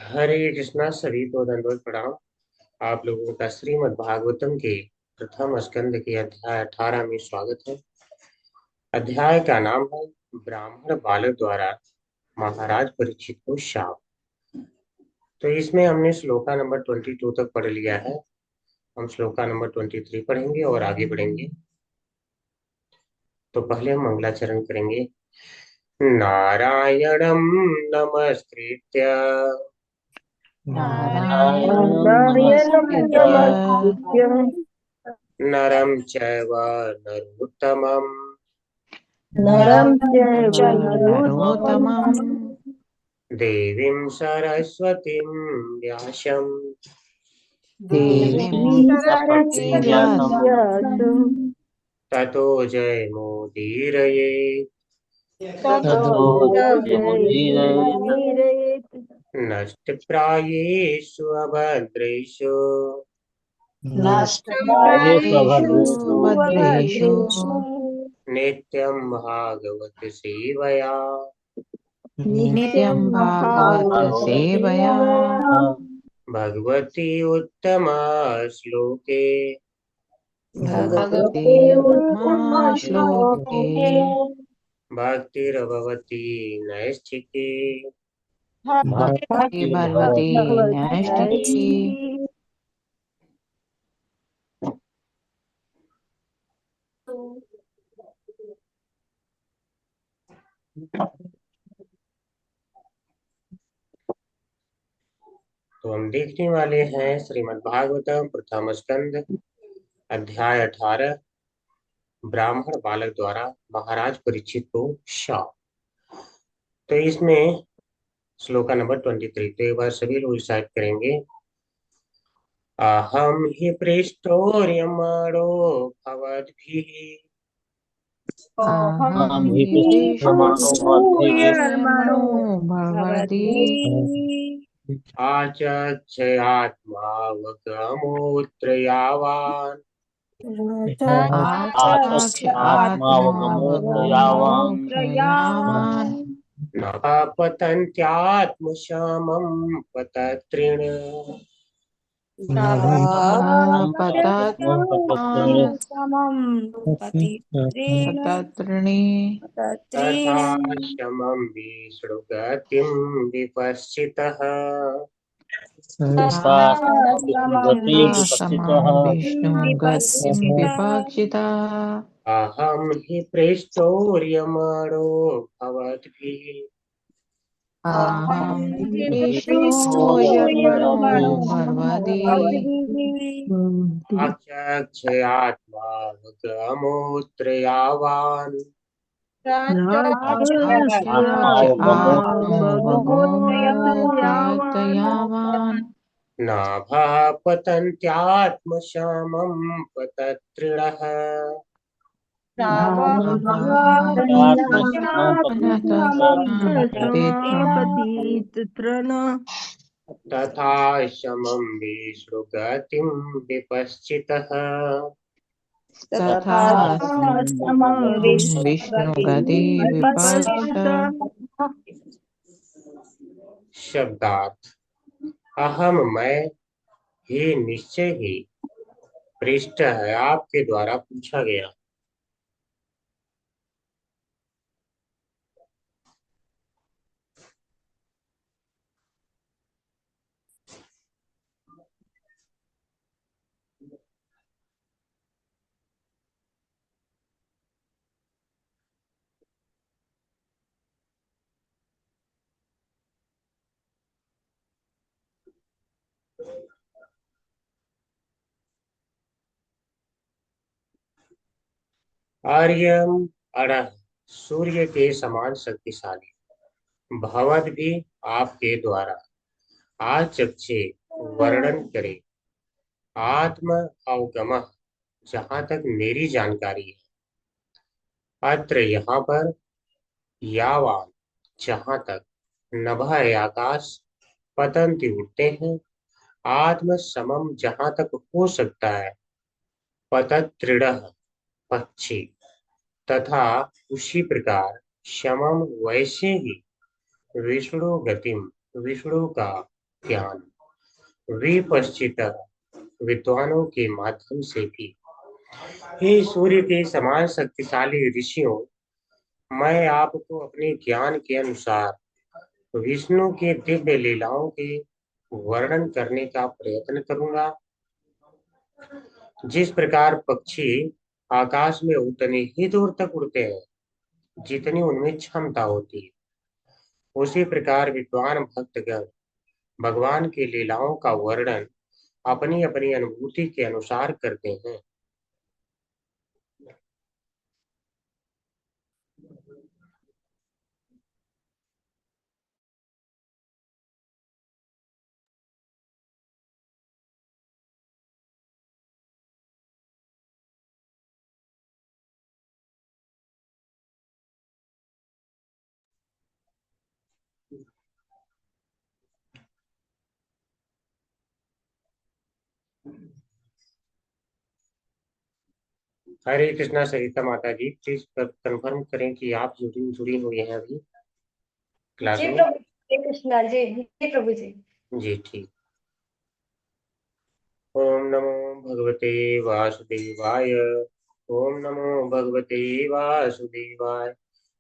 हरे कृष्णा। सभी को दंडवत प्रणाम। आप लोगों का श्रीमद् भागवतम के प्रथम स्कंद के अध्याय 18 में स्वागत है। अध्याय का नाम है ब्राह्मण बालक द्वारा महाराज परीक्षित को शाप। तो इसमें हमने श्लोका नंबर 22 तक पढ़ लिया है। हम श्लोका नंबर 23 पढ़ेंगे और आगे बढ़ेंगे। तो पहले हम मंगलाचरण करेंगे। नारायणं नमस्कृत्य नारायणं नारायणं नमस्कृत्य नमस्कृत्य नरं चैव नरोत्तमं नरं नरं चैव चैव नरोत्तमं नरोत्तमं देवीं सरस्वतीं व्यासं देवीं देवीं सरस्वतीं सरस्वतीं व्यासं व्यासं ततो जयमुदीरये। ततो ततो जयमुदीरयेत्। जयमुदीरयेत्। नष्टप्रायेषु अभद्रेषु नष्टप्रायेषु नष्टप्रायेषु भद्रेषु भद्रेषु नित्यं भागवत सेवया नित्यं नित्यं भागवत भागवत सेवया सेवया भगवती उत्तमश्लोके भगवते भगवते उत्तमश्लोके उत्तमश्लोके भक्तिर्भवती नैष्ठिकी भक्ति भगवती भगवती नैष्ठिकी। नैष्ठिकी। तो हम देखने वाले हैं श्रीमद् भागवतम प्रथम स्कंद अध्याय 18 ब्राह्मण बालक द्वारा महाराज परीक्षित को शाप। तो इसमें श्लोका नंबर 23। तो एक बार सभी लोग रिसाइट करेंगे। अहम हि पृष्ठोर्यमाणो भवद्भिः अहं अहं हि सूर्यर्मणो पृष्ठोऽयमणो भवति भवद्भिः आचक्षयात्मावगमोऽत्र यावान् आचाक्ष आचक्षात्मावगमोऽत्र आत्मावगमोऽत्र यावान् यावान् न पतन्त्यात्मशामं पतत्रिण पतत्तामसमं समं पतित्रेण पतत्रिणे तथा तत्रेण शमं विष्णुगतिं विपश्चितः तथा समं तथा समं विष्णुगतिं विष्णुगतिं विपश्चितः। विपक्षिता। अहं हि पृष्ठोर्यमाणो भवद्भिः अहं अहं विष्णोर्यमणो विष्णोर्यर्मणो भर्वति भवद्भिः आचक्षयात्मावगमोऽत्र यावान् आचाक्ष राक्षसात्मावगमोऽत्र आत्मवगमोऽत्र यावान् यावान् नाभः पतन्त्यात्मशामं पतत्रिणः पतितृण तथा शमं विष्णुगतिं विपश्चितः तथा समं विष्णुगति विपश्च। विपश्चिता। शब्दार्थ। अहम मैं ही निश्चय ही पृष्ठ है आपके द्वारा पूछा गया। आर्यम अड़ह सूर्य के समान शक्तिशाली भवद भी आपके द्वारा आचक्षे वर्णन करे आत्म अवगम जहां तक मेरी जानकारी है। अत्र यहाँ पर यावान जहां तक नभ आकाश पतंति उठते हैं आत्म समम जहां तक हो सकता है पतत्रिण पक्षी तथा उसी प्रकार शमम वैसे ही विष्णु गतिम विष्णु का ज्ञान विपश्चित विद्वानों के माध्यम से भी। हे सूर्य के समान शक्तिशाली ऋषियों, मैं आपको अपने ज्ञान के अनुसार विष्णु के दिव्य लीलाओं के वर्णन करने का प्रयत्न करूंगा। जिस प्रकार पक्षी आकाश में उतने ही दूर तक उड़ते हैं जितनी उनमें क्षमता होती है, उसी प्रकार विद्वान भक्तगण भगवान की लीलाओं का वर्णन अपनी अपनी अनुभूति के अनुसार करते हैं। हरे कृष्णा सरिता माता जी, प्लीज कंफर्म करें कि आप जुड़ी हुई हैं अभी क्लास जी में। प्रभु जी, कृष्णा जी, जी प्रभु जी। जी ठीक। ओम नमो भगवते वासुदेवाय। ओम नमो भगवते वासुदेवाय।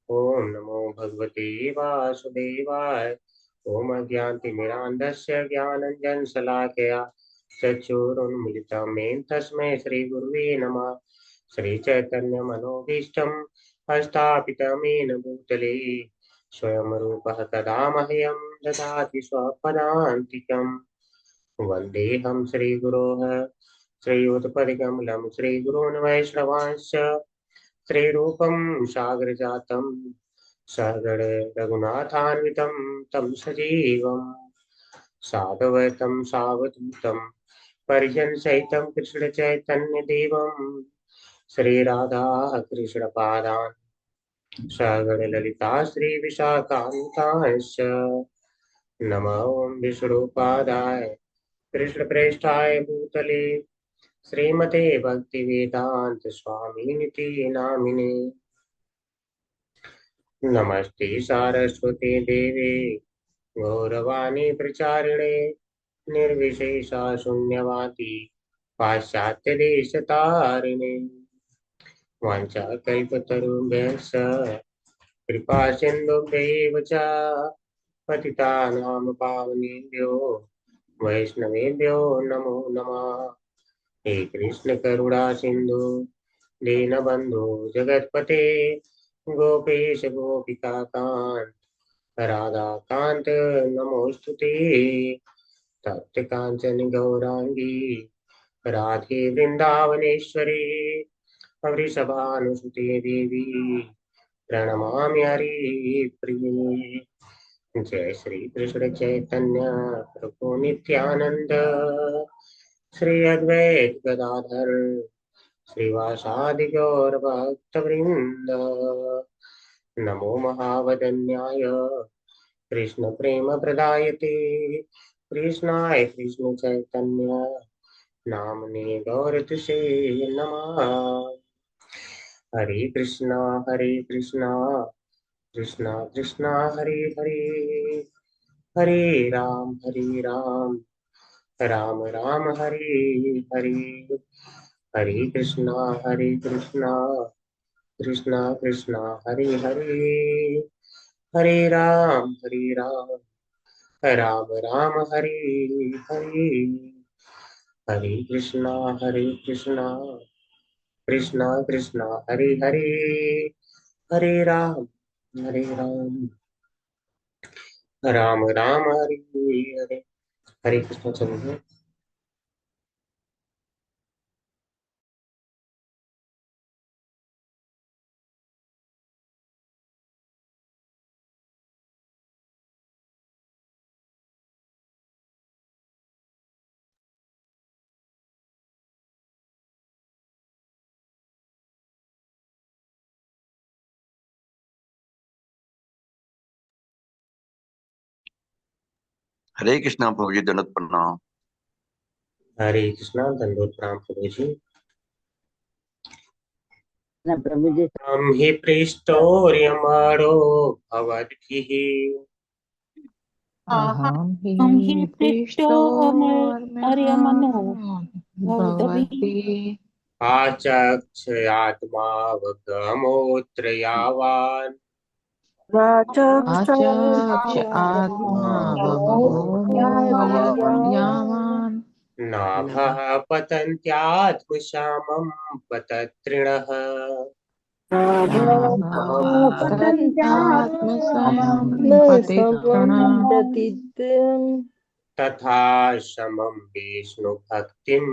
ओम नमो भगवते वासुदेवाय। ओम अज्ञानतिमिरान्धस्य ज्ञानञ्जनशलाकया चक्षुरुन्मिलितं येन तस्मै श्रीगुरुवे नमः। श्रीचैतन्यमनोभीष्टं स्थापितं येन भूतले स्वयं रूपः तदा मह्यं ददाति स्वपदान्तिकम्। वन्देऽहं श्रीगुरोः श्रीयुतपदकमलं श्रीगुरून् वैष्णवांश्च श्रीरूपं सागरजातं सहगण रघुनाथान्वितं तं सजीवं साधवैतं सावधूतं परिजनसहितं कृष्णचैतन्यदेवं श्रीराधा कृष्णपादान् सहगण ललिता श्रीविशाखान्वितांश्च नमो विष्णुपादाय कृष्णप्रेष्ठाय भूतले श्रीमते भक्तिवेदांत स्वामिनिति नामिने। नमस्ते सारस्वते देवे गौरवाणी प्रचारिणे निर्विशेषा शून्यवादी पाश्चात्य देश तारिणे। वाञ्छाकल्पतरुभ्यश्च कृपा सिन्धुभ्यैव च पतितानां पावनेभ्यो वैष्णवेभ्यो नमो नमः। हे कृष्ण करुणा सिंधु दीनबंधु जगतपते गोपेश गोपिका कांत राधा कांत नमोस्तुते। तप्त कांचन गौरांगी राधे वृंदावनेश्वरी वृषभानुसुते देवी प्रणमामि हरिप्रिये। जय श्री कृष्ण चैतन्य प्रभु नित्यानंद श्री अद्वैत गदाधर श्रीवासादि गौर भक्त वृंद। नमो महावदन्याय कृष्ण प्रेम प्रदायते कृष्णाय कृष्ण चैतन्य नामने गौरतुषे नमः। हरे कृष्णा कृष्णा कृष्णा हरे हरे हरे राम राम राम हरे हरे। हरे कृष्णा कृष्णा कृष्णा हरे हरे हरे राम राम राम हरे हरे। हरे कृष्णा कृष्णा कृष्णा हरे हरे हरे राम राम राम हरे हरे। हरे कृष्णा चलिए। हरे कृष्णा प्रभु जी, दंडवत प्रणाम। हरे कृष्णा दंडोत प्रणाम प्रभु जी। प्रभु जी हम हि पृष्ठोर्यमाणो भवद्भिः अहं हम हि हि पृष्टो अर्यमनो भवद्भिः भवद्भिः आचक्षयात्मावगमोऽत्र यावान् अचक्ष आत्मा वमो यावान् नाभः पतन्त्यात्मशामं पतत्रिणः नाभापतन्त्यात्मसमं पतितृण तथा समं विष्णुभक्तिं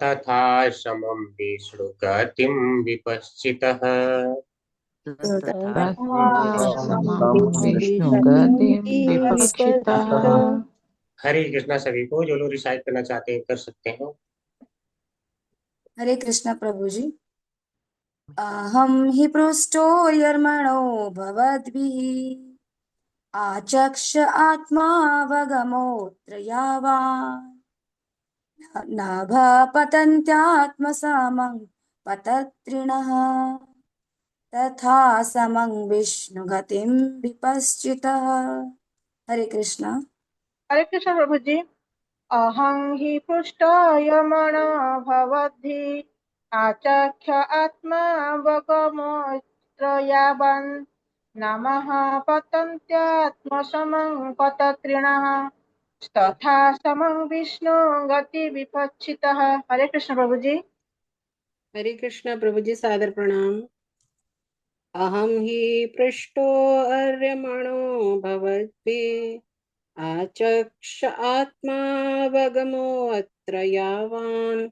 तथा समं विष्णुगतिं विपश्चितः। तथा समं विष्णुगतिं विपक्षितः। हरे कृष्णा। सभी को जो लोग रिसाइट करना चाहते हैं कर सकते हैं। हरे कृष्ण प्रभु जी। अहं हि पृष्टो यर्मणो भवद्भिः आचक्ष आत्मावगमोऽत्र यावान् नाभापतन्त्यात्मसामं पतत्रिणः तथा समं विष्णुगतिं विपश्चितः। हरे कृष्ण। हरे कृष्ण प्रभु जी। अहं हि पृष्टो यमनो भवद्भिः आचख्य आत्मावगमोऽत्र यावन् नमः पतन्त्यात्मसमं पतत्रिणः तथा समं विष्णु गति विपच्छितः। हरे कृष्ण प्रभु जी। हरे कृष्ण प्रभु जी, सादर प्रणाम। अहं हि पृष्टो अर्यमणो भवद्भिः आचक्ष आत्मावगमोऽत्र यावान्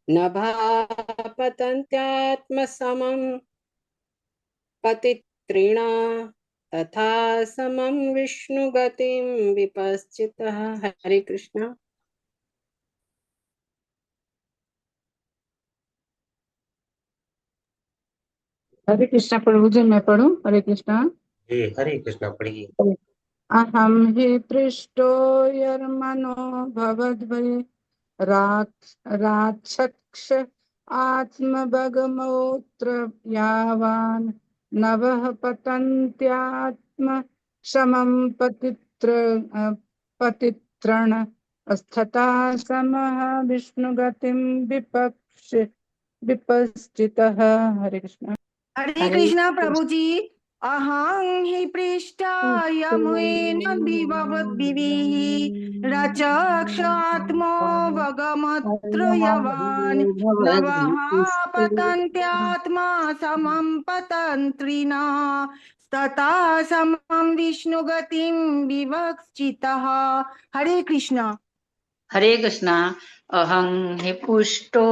नभापतन्त्यात्मसमं पतित्रिणा तथा समं विष्णुगतिं विपश्चितः। हरे कृष्ण। हरे कृष्णा प्रभु जी, मैं पढ़ूं? हरे कृष्णा। जी हरे कृष्णा पढ़िए। अहं हि पृष्टो यर्मनो भवद्भिः राक्षक्ष आत्मभगमोऽत्र यावान् नभः पतन्त्यात्म समं पतितृण तथा समः विष्णुगतिं विपश्चितः। हरे कृष्ण। हरे हरे कृष्णा प्रभु जी। अहं हि पृष्ठायमुन भवद्भिः रचक्षात्मोऽवगमत्र यवान् नवः पतन्त्यात्मा समं पतन्त्रिणा तथा समं विष्णुगतिं विवक्षितः। हरे कृष्णा। हरे कृष्णा। अहं हि पुष्टो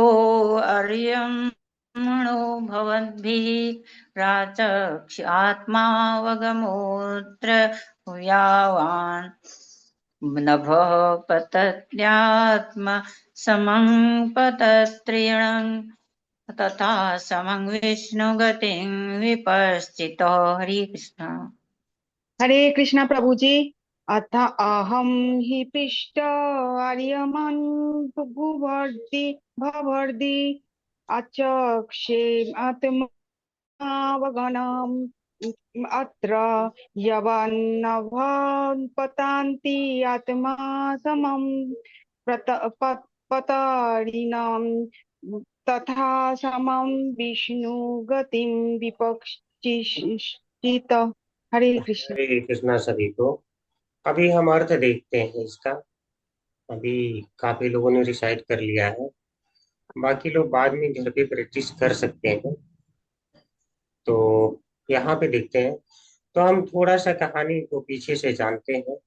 अर्यमणो भवद्भिः राचक्ष आत्मावगमोऽत्र यावान् नभः पतत्यात्म समं पतत्रिणं तथा समं विष्णुगतिं विपश्चितो। हरे कृष्ण। हरे कृष्ण प्रभु जी। अथ अहं हि पृष्ट आर्यमन् भवर्दि अचक्षे आत्मावगनम् अत्र यवन्नभं पतन्ति आत्मा समं पतरिणं तथा समं विष्णुगतिं विपक्षित। हरे कृष्ण। हरे कृष्णा सभी को। अभी हम अर्थ देखते हैं इसका। अभी काफी लोगों ने रिसाइट कर लिया है, बाकी लोग बाद में घर पे प्रैक्टिस कर सकते हैं। तो यहाँ पे देखते हैं। तो हम थोड़ा सा कहानी को पीछे से जानते हैं।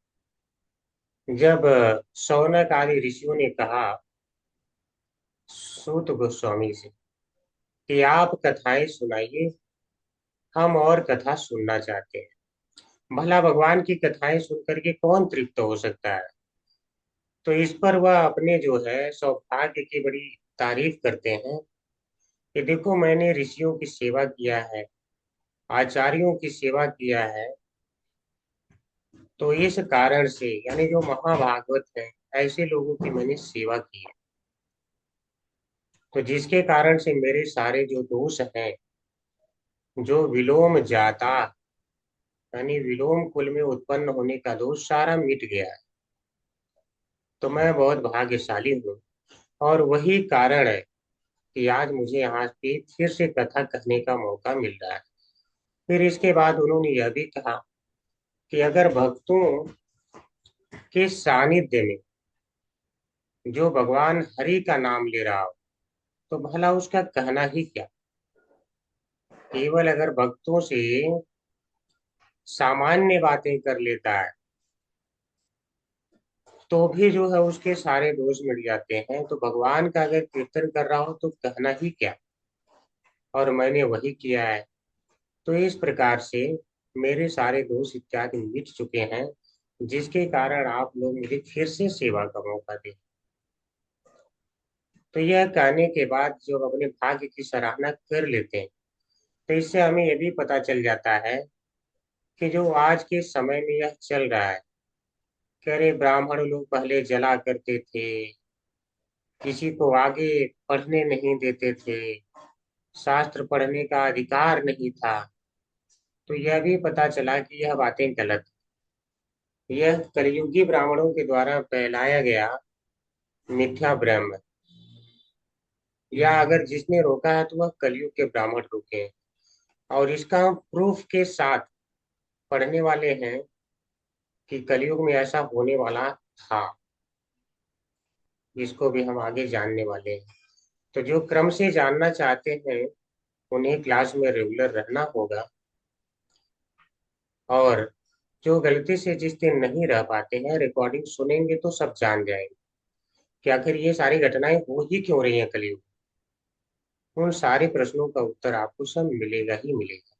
जब शौनक आदि ऋषियों ने कहा सूत गोस्वामी से कि आप कथाएं सुनाइए, हम और कथा सुनना चाहते हैं। भला भगवान की कथाएं सुन करके कौन तृप्त हो सकता है। तो इस पर वह अपने जो है सौभाग्य की बड़ी तारीफ करते हैं कि देखो मैंने ऋषियों की सेवा किया है, आचार्यों की सेवा किया है, तो इस कारण से यानी जो महाभागवत है ऐसे लोगों की मैंने सेवा की है, तो जिसके कारण से मेरे सारे जो दोष हैं जो विलोम जाता यानी विलोम कुल में उत्पन्न होने का दोष सारा मिट गया है। तो मैं बहुत भाग्यशाली हूँ, और वही कारण है कि आज मुझे यहाँ पे फिर से कथा कहने का मौका मिल रहा है। फिर इसके बाद उन्होंने यह भी कहा कि अगर भक्तों के सानिध्य में जो भगवान हरि का नाम ले रहा हो तो भला उसका कहना ही क्या। केवल अगर भक्तों से सामान्य बातें कर लेता है तो भी जो है उसके सारे दोष मिट जाते हैं। तो भगवान का अगर कीर्तन कर रहा हो तो कहना ही क्या, और मैंने वही किया है। तो इस प्रकार से मेरे सारे दोष इत्यादि मिट चुके हैं, जिसके कारण आप लोग मुझे फिर से सेवा का मौका दें। तो यह कहने के बाद जो अपने भाग्य की सराहना कर लेते हैं, तो इससे हमें यह भी पता चल जाता है कि जो आज के समय में यह चल रहा है कि अरे ब्राह्मण लोग पहले जला करते थे, किसी को आगे पढ़ने नहीं देते थे, शास्त्र पढ़ने का अधिकार नहीं था। तो यह भी पता चला कि यह बातें गलत, यह कलयुगी ब्राह्मणों के द्वारा फैलाया गया मिथ्या ब्रह्म, या अगर जिसने रोका है तो वह कलयुग के ब्राह्मण रोके हैं। और इसका प्रूफ के साथ पढ़ने वाले हैं कि कलयुग में ऐसा होने वाला था, जिसको भी हम आगे जानने वाले हैं। तो जो क्रम से जानना चाहते हैं उन्हें क्लास में रेगुलर रहना होगा, और जो गलती से जिस दिन नहीं रह पाते हैं रिकॉर्डिंग सुनेंगे तो सब जान जाएंगे कि आखिर ये सारी घटनाएं हो ही क्यों रही हैं कलयुग। उन सारे प्रश्नों का उत्तर आपको सब मिलेगा ही मिलेगा,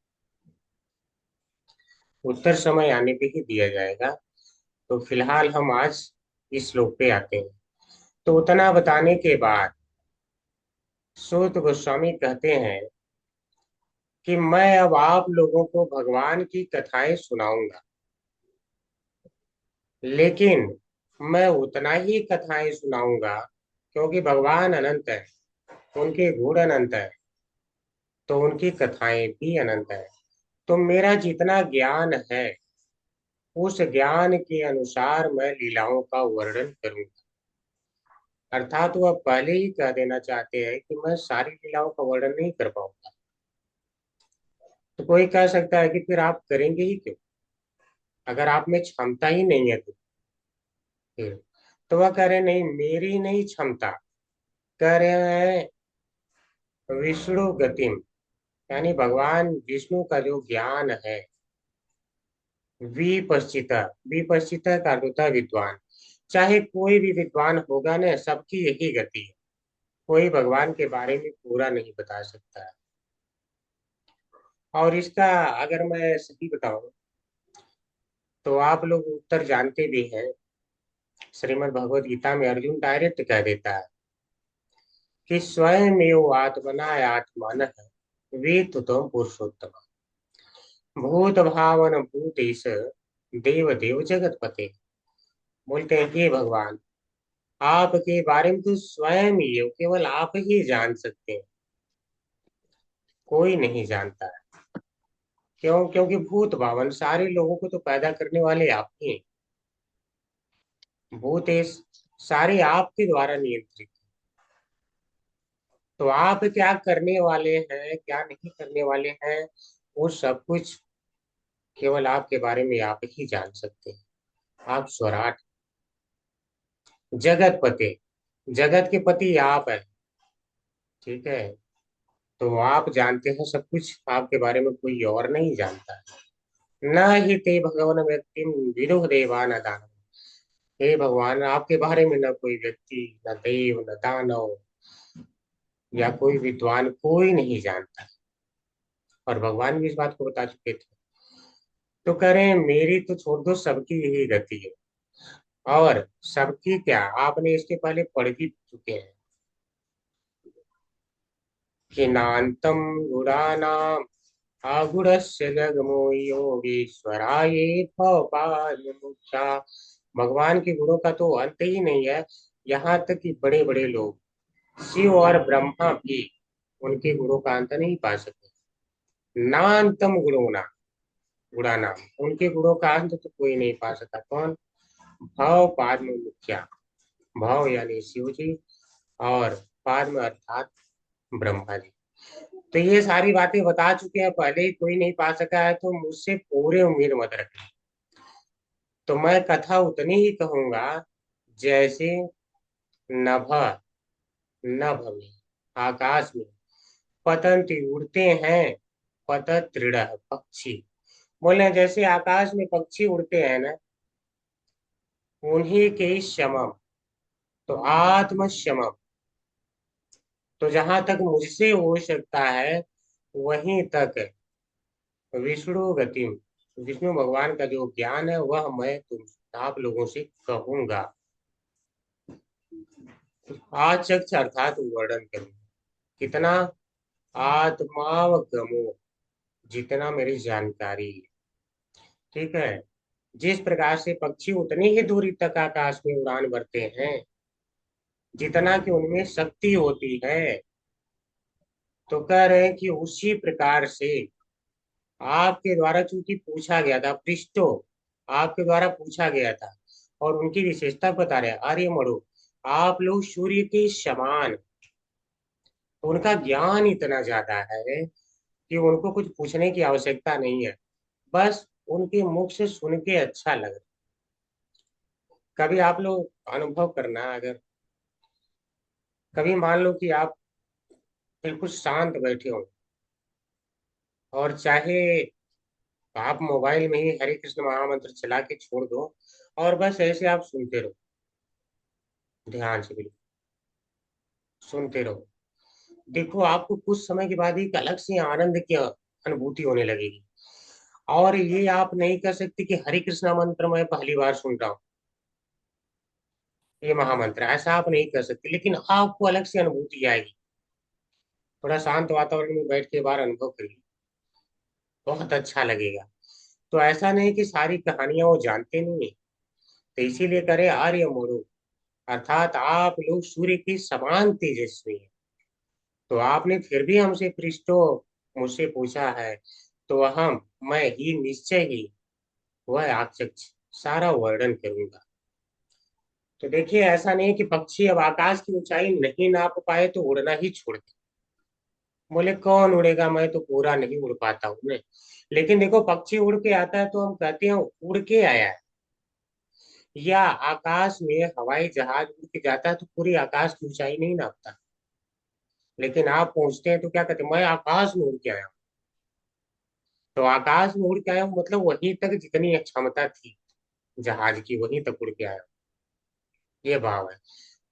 उत्तर समय आने पे ही दिया जाएगा। तो फिलहाल हम आज इस श्लोक पे आते हैं। तो उतना बताने के बाद सूत गोस्वामी कहते हैं कि मैं अब आप लोगों को भगवान की कथाएं सुनाऊंगा, लेकिन मैं उतना ही कथाएं सुनाऊंगा क्योंकि भगवान अनंत है, उनके गुण अनंत है, तो उनकी कथाएं भी अनंत है। तो मेरा जितना ज्ञान है उस ज्ञान के अनुसार मैं लीलाओं का वर्णन करूंगा। अर्थात वह पहले ही कह देना चाहते हैं कि मैं सारी लीलाओं का वर्णन नहीं कर पाऊंगा। तो कोई कह सकता है कि फिर आप करेंगे ही क्यों, अगर आप में क्षमता ही नहीं है तो फिर। तो वह कह रहे नहीं, मेरी नहीं क्षमता, कह रहे हैं विष्णु गतिम, यानी भगवान विष्णु का जो ज्ञान है, विपश्चित, विपश्चित का अर्थ होता है विद्वान। चाहे कोई भी विद्वान होगा ना, सबकी यही गति है, कोई भगवान के बारे में पूरा नहीं बता सकता है। और इसका अगर मैं सही बताऊं तो आप लोग उत्तर जानते भी हैं। श्रीमद् भगवद गीता में अर्जुन डायरेक्ट कह देता है कि स्वयं एव आत्मना आत्मान वेत्तु त्वं पुरुषोत्तम भूत भावन भूतेश देव देव जगतपते। बोलते हैं हे भगवान, आपके बारे में तो स्वयं ही केवल आप ही जान सकते हैं, कोई नहीं जानता है। क्यों? क्योंकि भूत भावन, सारे लोगों को तो पैदा करने वाले आप ही हैं। भूतेश, सारे आपके द्वारा नियंत्रित। तो आप क्या करने वाले हैं, क्या नहीं करने वाले हैं, वो सब कुछ केवल आपके बारे में आप ही जान सकते हैं। आप स्वराट, जगत पते, जगत के पति आप हैं, ठीक है। तो आप जानते हैं सब कुछ, आपके बारे में कोई और नहीं जानता है। न ही ते भगवान व्यक्ति विदुः देवा न दानव। हे भगवान, आपके बारे में न कोई व्यक्ति, न देव, न दानव या कोई विद्वान, कोई नहीं जानता। और भगवान भी इस बात को बता चुके थे। तो कह रहे हैं मेरी तो छोड़ दो, सबकी यही गति है। और सबकी क्या, आपने इसके पहले पढ़ भी चुके हैं कि नान्तम गुणानाम आगुणस्य जगमो योगेश्वराय भवपाय मुक्ता। भगवान के गुणों का तो अंत ही नहीं है। यहाँ तक कि बड़े बड़े लोग, शिव और ब्रह्मा भी उनके गुणों का अंत नहीं पा सके। नान्तम गुणोना, गुणानाम, उनके गुणों का अंत तो कोई नहीं पा सका। कौन? भव पाद्म मुखिया, भव यानी शिव जी और पाद्म अर्थात ब्रह्मा जी। तो ये सारी बातें बता चुके हैं पहले ही, कोई नहीं पा सका है तो मुझसे पूरे उम्मीद मत रखना। तो मैं कथा उतनी ही कहूंगा जैसे नभ, नभ में, आकाश में, पतंती उड़ते हैं, पतत्रिण पक्षी, बोले जैसे आकाश में पक्षी उड़ते हैं ना, उन्हीं के समम, तो आत्म समम, तो जहां तक मुझसे हो सकता है वहीं तक विष्णु गतिम, विष्णु भगवान का जो ज्ञान है वह मैं तुम आप लोगों से कहूंगा। आचक्ष अर्थात वर्णन करूंगा। कितना? आत्मावगमो, जितना मेरी जानकारी है। ठीक है। जिस प्रकार से पक्षी उतनी ही दूरी तक आकाश में उड़ान भरते हैं जितना कि उनमें शक्ति होती है, तो कह रहे हैं कि उसी प्रकार से आपके द्वारा चूंकि पूछा गया था, पृष्ठो आपके द्वारा पूछा गया था और उनकी विशेषता बता रहे आर्य मणु, आप लोग सूर्य के समान, तो उनका ज्ञान इतना ज्यादा है कि उनको कुछ पूछने की आवश्यकता नहीं है, बस उनके मुख से सुन के अच्छा लग रहा। कभी आप लोग अनुभव करना, अगर कभी मान लो कि आप बिल्कुल शांत बैठे हो और चाहे आप मोबाइल में ही हरे कृष्ण महामंत्र चला के छोड़ दो और बस ऐसे आप सुनते रहो, ध्यान से बिल्कुल सुनते रहो, देखो आपको कुछ समय के बाद एक अलग से आनंद की अनुभूति होने लगेगी। और ये आप नहीं कर सकते कि हरे कृष्णा मंत्र मैं पहली बार सुन रहा हूँ, ये महामंत्र, ऐसा आप नहीं कर सकते, लेकिन आपको अलग से अनुभूति आएगी। थोड़ा शांत वातावरण में बैठ के बार अनुभव करिए, बहुत अच्छा लगेगा। तो ऐसा नहीं कि सारी कहानियां वो जानते नहीं है, तो इसीलिए करे आर्य मोड़ो, अर्थात आप लोग सूर्य की समान तेजस्वी हैं। तो आपने फिर भी हमसे पृष्ठो मुझसे पूछा है, तो मैं ही निश्चय ही वह आचक्ष सारा वर्णन करूंगा। तो देखिए ऐसा नहीं कि पक्षी अब आकाश की ऊंचाई नहीं नाप पाए तो उड़ना ही छोड़ दे। बोले कौन उड़ेगा, मैं तो पूरा नहीं उड़ पाता हूँ मैं। लेकिन देखो पक्षी उड़ के आता है तो हम कहते हैं उड़ के आया है, या आकाश में हवाई जहाज उड़ के जाता है तो पूरी आकाश की ऊंचाई नहीं नापता। लेकिन आप पहुंचते हैं तो क्या कहते हैं, मैं आकाश में उड़ के आया हूँ। तो आकाश में उड़ के आया हूँ मतलब वहीं तक जितनी क्षमता थी जहाज की वहीं तक उड़ के आया हूँ, ये भाव है।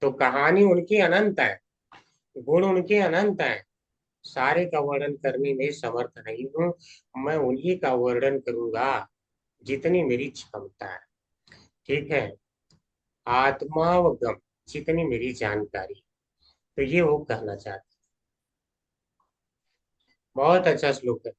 तो कहानी उनकी अनंत है, गुण उनके अनंत है, सारे का वर्णन करने में समर्थ नहीं हूँ, मैं उन्हीं का वर्णन करूंगा जितनी मेरी क्षमता है। ठीक है। आत्मावगम, जितनी मेरी जानकारी, तो ये वो कहना चाहते। बहुत अच्छा श्लोक है।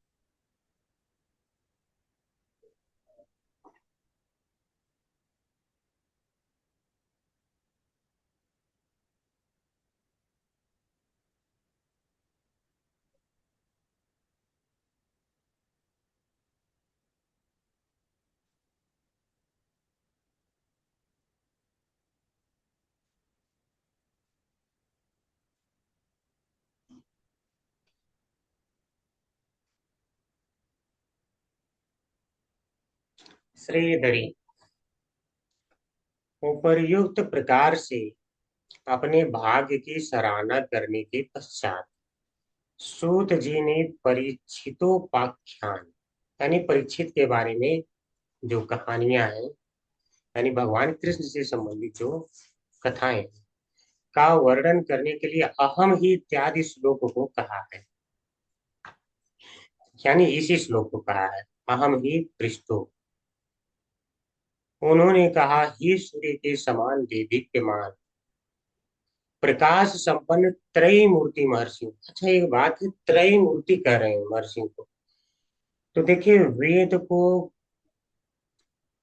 श्रीधरी, उपर्युक्त प्रकार से अपने भाग्य की सराहना करने के पश्चात सूत जी ने परीक्षितोपाख्यान, यानी परीक्षित के बारे में जो कहानियां हैं, यानी भगवान कृष्ण से संबंधित जो कथाएं हैं, का वर्णन करने के लिए अहम ही इत्यादि श्लोक को कहा है। यानी इसी श्लोक को कहा है अहम ही पृष्ठो। उन्होंने कहा ही सूर्य के समान देदीप्यमान प्रकाश संपन्न त्रय मूर्ति महर्षि। अच्छा एक बात है, त्रय मूर्ति कह रहे हैं महर्षि को, तो देखिए वेद को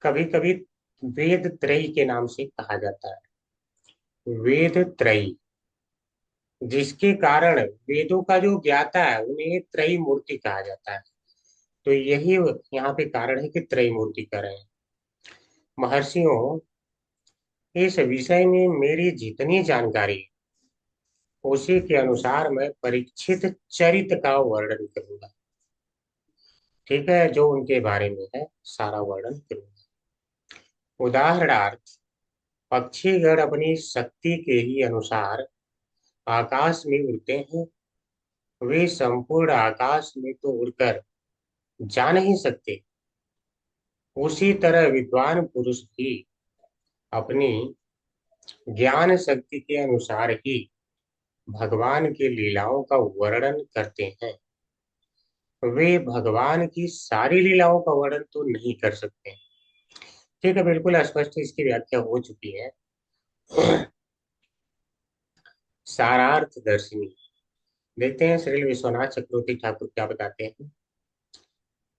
कभी कभी वेद त्रयी के नाम से कहा जाता है। वेद त्रयी, जिसके कारण वेदों का जो ज्ञाता है उन्हें त्रयी मूर्ति कहा जाता है। तो यही यहाँ पे कारण है कि त्रैमूर्ति कर रहे हैं। महर्षियों, इस विषय में मेरी जितनी जानकारी है, उसी के अनुसार मैं परीक्षित चरित्र का वर्णन करूंगा। ठीक है, जो उनके बारे में है सारा वर्णन करूंगा। उदाहरणार्थ, पक्षीगण अपनी शक्ति के ही अनुसार आकाश में उड़ते हैं। वे संपूर्ण आकाश में तो उड़कर जा नहीं सकते। उसी तरह विद्वान पुरुष भी अपनी ज्ञान शक्ति के अनुसार ही भगवान की लीलाओं का वर्णन करते हैं। वे भगवान की सारी लीलाओं का वर्णन तो नहीं कर सकते। ठीक है, बिल्कुल स्पष्ट इसकी व्याख्या हो चुकी है। सारार्थ दर्शिनी, देखते हैं श्री विश्वनाथ चक्रवर्ती ठाकुर क्या बताते हैं।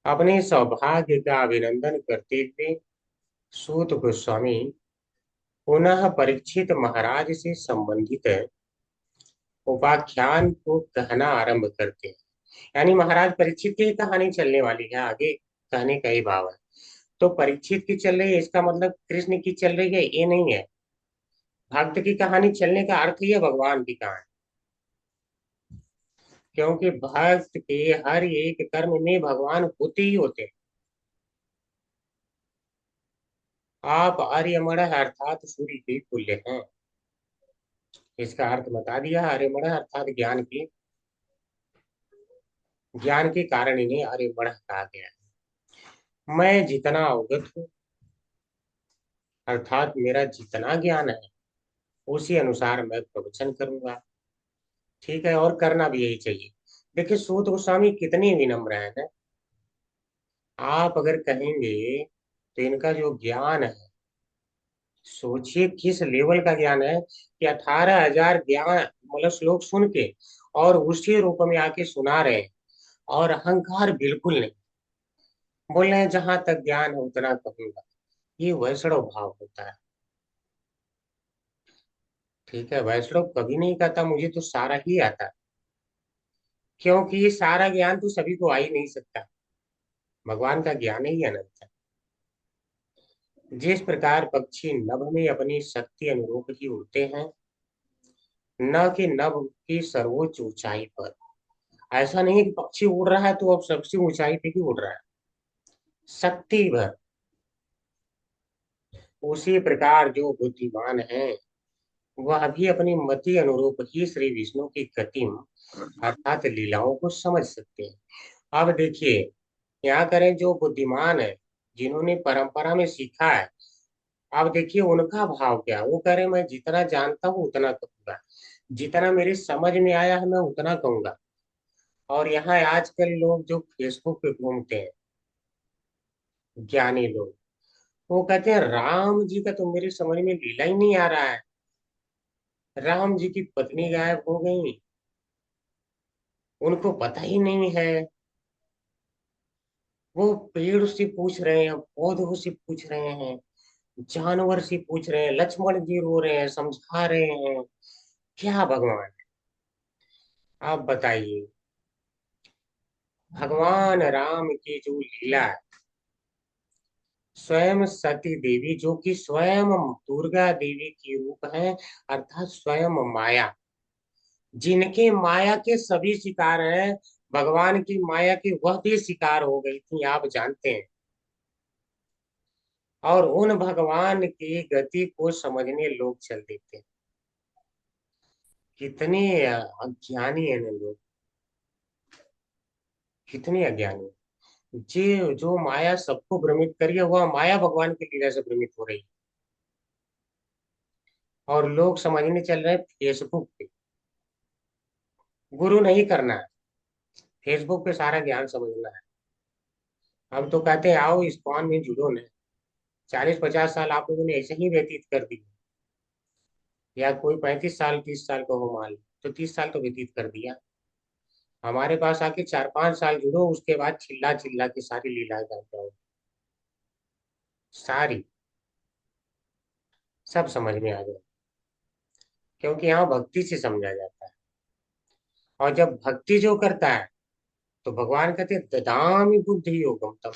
अपने सौभाग्य का अभिनंदन करते हुए सूत गोस्वामी पुनः परीक्षित महाराज से संबंधित उपाख्यान को कहना आरंभ करते हैं। यानी महाराज परीक्षित की कहानी चलने वाली है, आगे कहने का ही भाव है। तो परीक्षित की चल रही है, इसका मतलब कृष्ण की चल रही है, ये नहीं है। भक्त की कहानी चलने का अर्थ ही है भगवान की कहानी, क्योंकि भक्त के हर एक कर्म में भगवान होते ही होते हैं। आप आर्यमण अर्थात सूर्य के तुल्य हैं, इसका अर्थ बता दिया। आर्यमण अर्थात ज्ञान के कारण इन्हें आर्यमण कहा गया है। मैं जितना अवगत हूँ, अर्थात मेरा जितना ज्ञान है, उसी अनुसार मैं प्रवचन करूंगा। ठीक है, और करना भी यही चाहिए। देखिए सूत गोस्वामी कितने विनम्र हैं ना। आप अगर कहेंगे तो इनका जो ज्ञान है, सोचिए किस लेवल का ज्ञान है कि 18,000 ज्ञान मतलब श्लोक सुन के और उसी रूप में आके सुना रहे हैं, और अहंकार बिल्कुल नहीं। बोल रहे हैं जहां तक ज्ञान है उतना कहूंगा। ये वैष्णव भाव होता है। ठीक है, वैष्णव कभी नहीं कहता मुझे तो सारा ही आता है, क्योंकि ये सारा ज्ञान तो सभी को आ ही नहीं सकता। भगवान का ज्ञान ही अनंत है। जिस प्रकार पक्षी नभ में अपनी शक्ति अनुरूप ही उड़ते हैं, न कि नभ की सर्वोच्च ऊंचाई पर। ऐसा नहीं कि पक्षी उड़ रहा है तो अब सबसे ऊंचाई पे ही उड़ रहा है, शक्ति भर। उसी प्रकार जो बुद्धिमान है वह भी अपनी मति अनुरूप ही श्री विष्णु की गतिम अर्थात लीलाओं को समझ सकते हैं। अब देखिए, यहाँ करें जो बुद्धिमान है, जिन्होंने परंपरा में सीखा है, अब देखिए उनका भाव क्या है। वो कह रहे मैं जितना जानता हूँ उतना कहूंगा, जितना मेरी समझ में आया है मैं उतना कहूंगा। और यहाँ आजकल लोग जो फेसबुक पे घूमते हैं, ज्ञानी लोग, वो कहते हैं राम जी का तो मेरी समझ में लीला ही नहीं आ रहा है। राम जी की पत्नी गायब हो गई, उनको पता ही नहीं है। वो पेड़ से पूछ रहे हैं, पौधों से पूछ रहे हैं, जानवर से पूछ रहे हैं, लक्ष्मण जी रो रहे हैं, समझा रहे हैं। क्या भगवान, आप बताइए। भगवान राम की जो लीला है, स्वयं सती देवी जो कि स्वयं दुर्गा देवी की रूप है, अर्थात स्वयं माया, जिनके माया के सभी शिकार हैं, भगवान की माया की वह भी शिकार हो गई थी, आप जानते हैं। और उन भगवान की गति को समझने लोग चल देते हैं। कितने अज्ञानी है ना लोग, कितने अज्ञानी। जे जो माया सबको भ्रमित करी है, वह माया भगवान की लीला से भ्रमित हो रही है। और लोग समझने चल रहे हैं फेसबुक पे। गुरु नहीं करना है, फेसबुक पे सारा ज्ञान समझना है। हम तो कहते हैं आओ इस्कॉन में जुड़ो ना। 40-50 साल आप लोगों ने ऐसे ही व्यतीत कर दी, या कोई 35 साल 30 साल का हो मान लो, तो 30 साल तो व्यतीत कर दिया। हमारे पास आके 4-5 साल जुड़ो, उसके बाद चिल्ला चिल्ला के सारी लीलाएं कर जाओ, सारी सब समझ में आ जाए। क्योंकि यहाँ भक्ति से समझा जाता है। और जब भक्ति जो करता है तो भगवान कहते हैं ददामि बुद्धि योगम तम,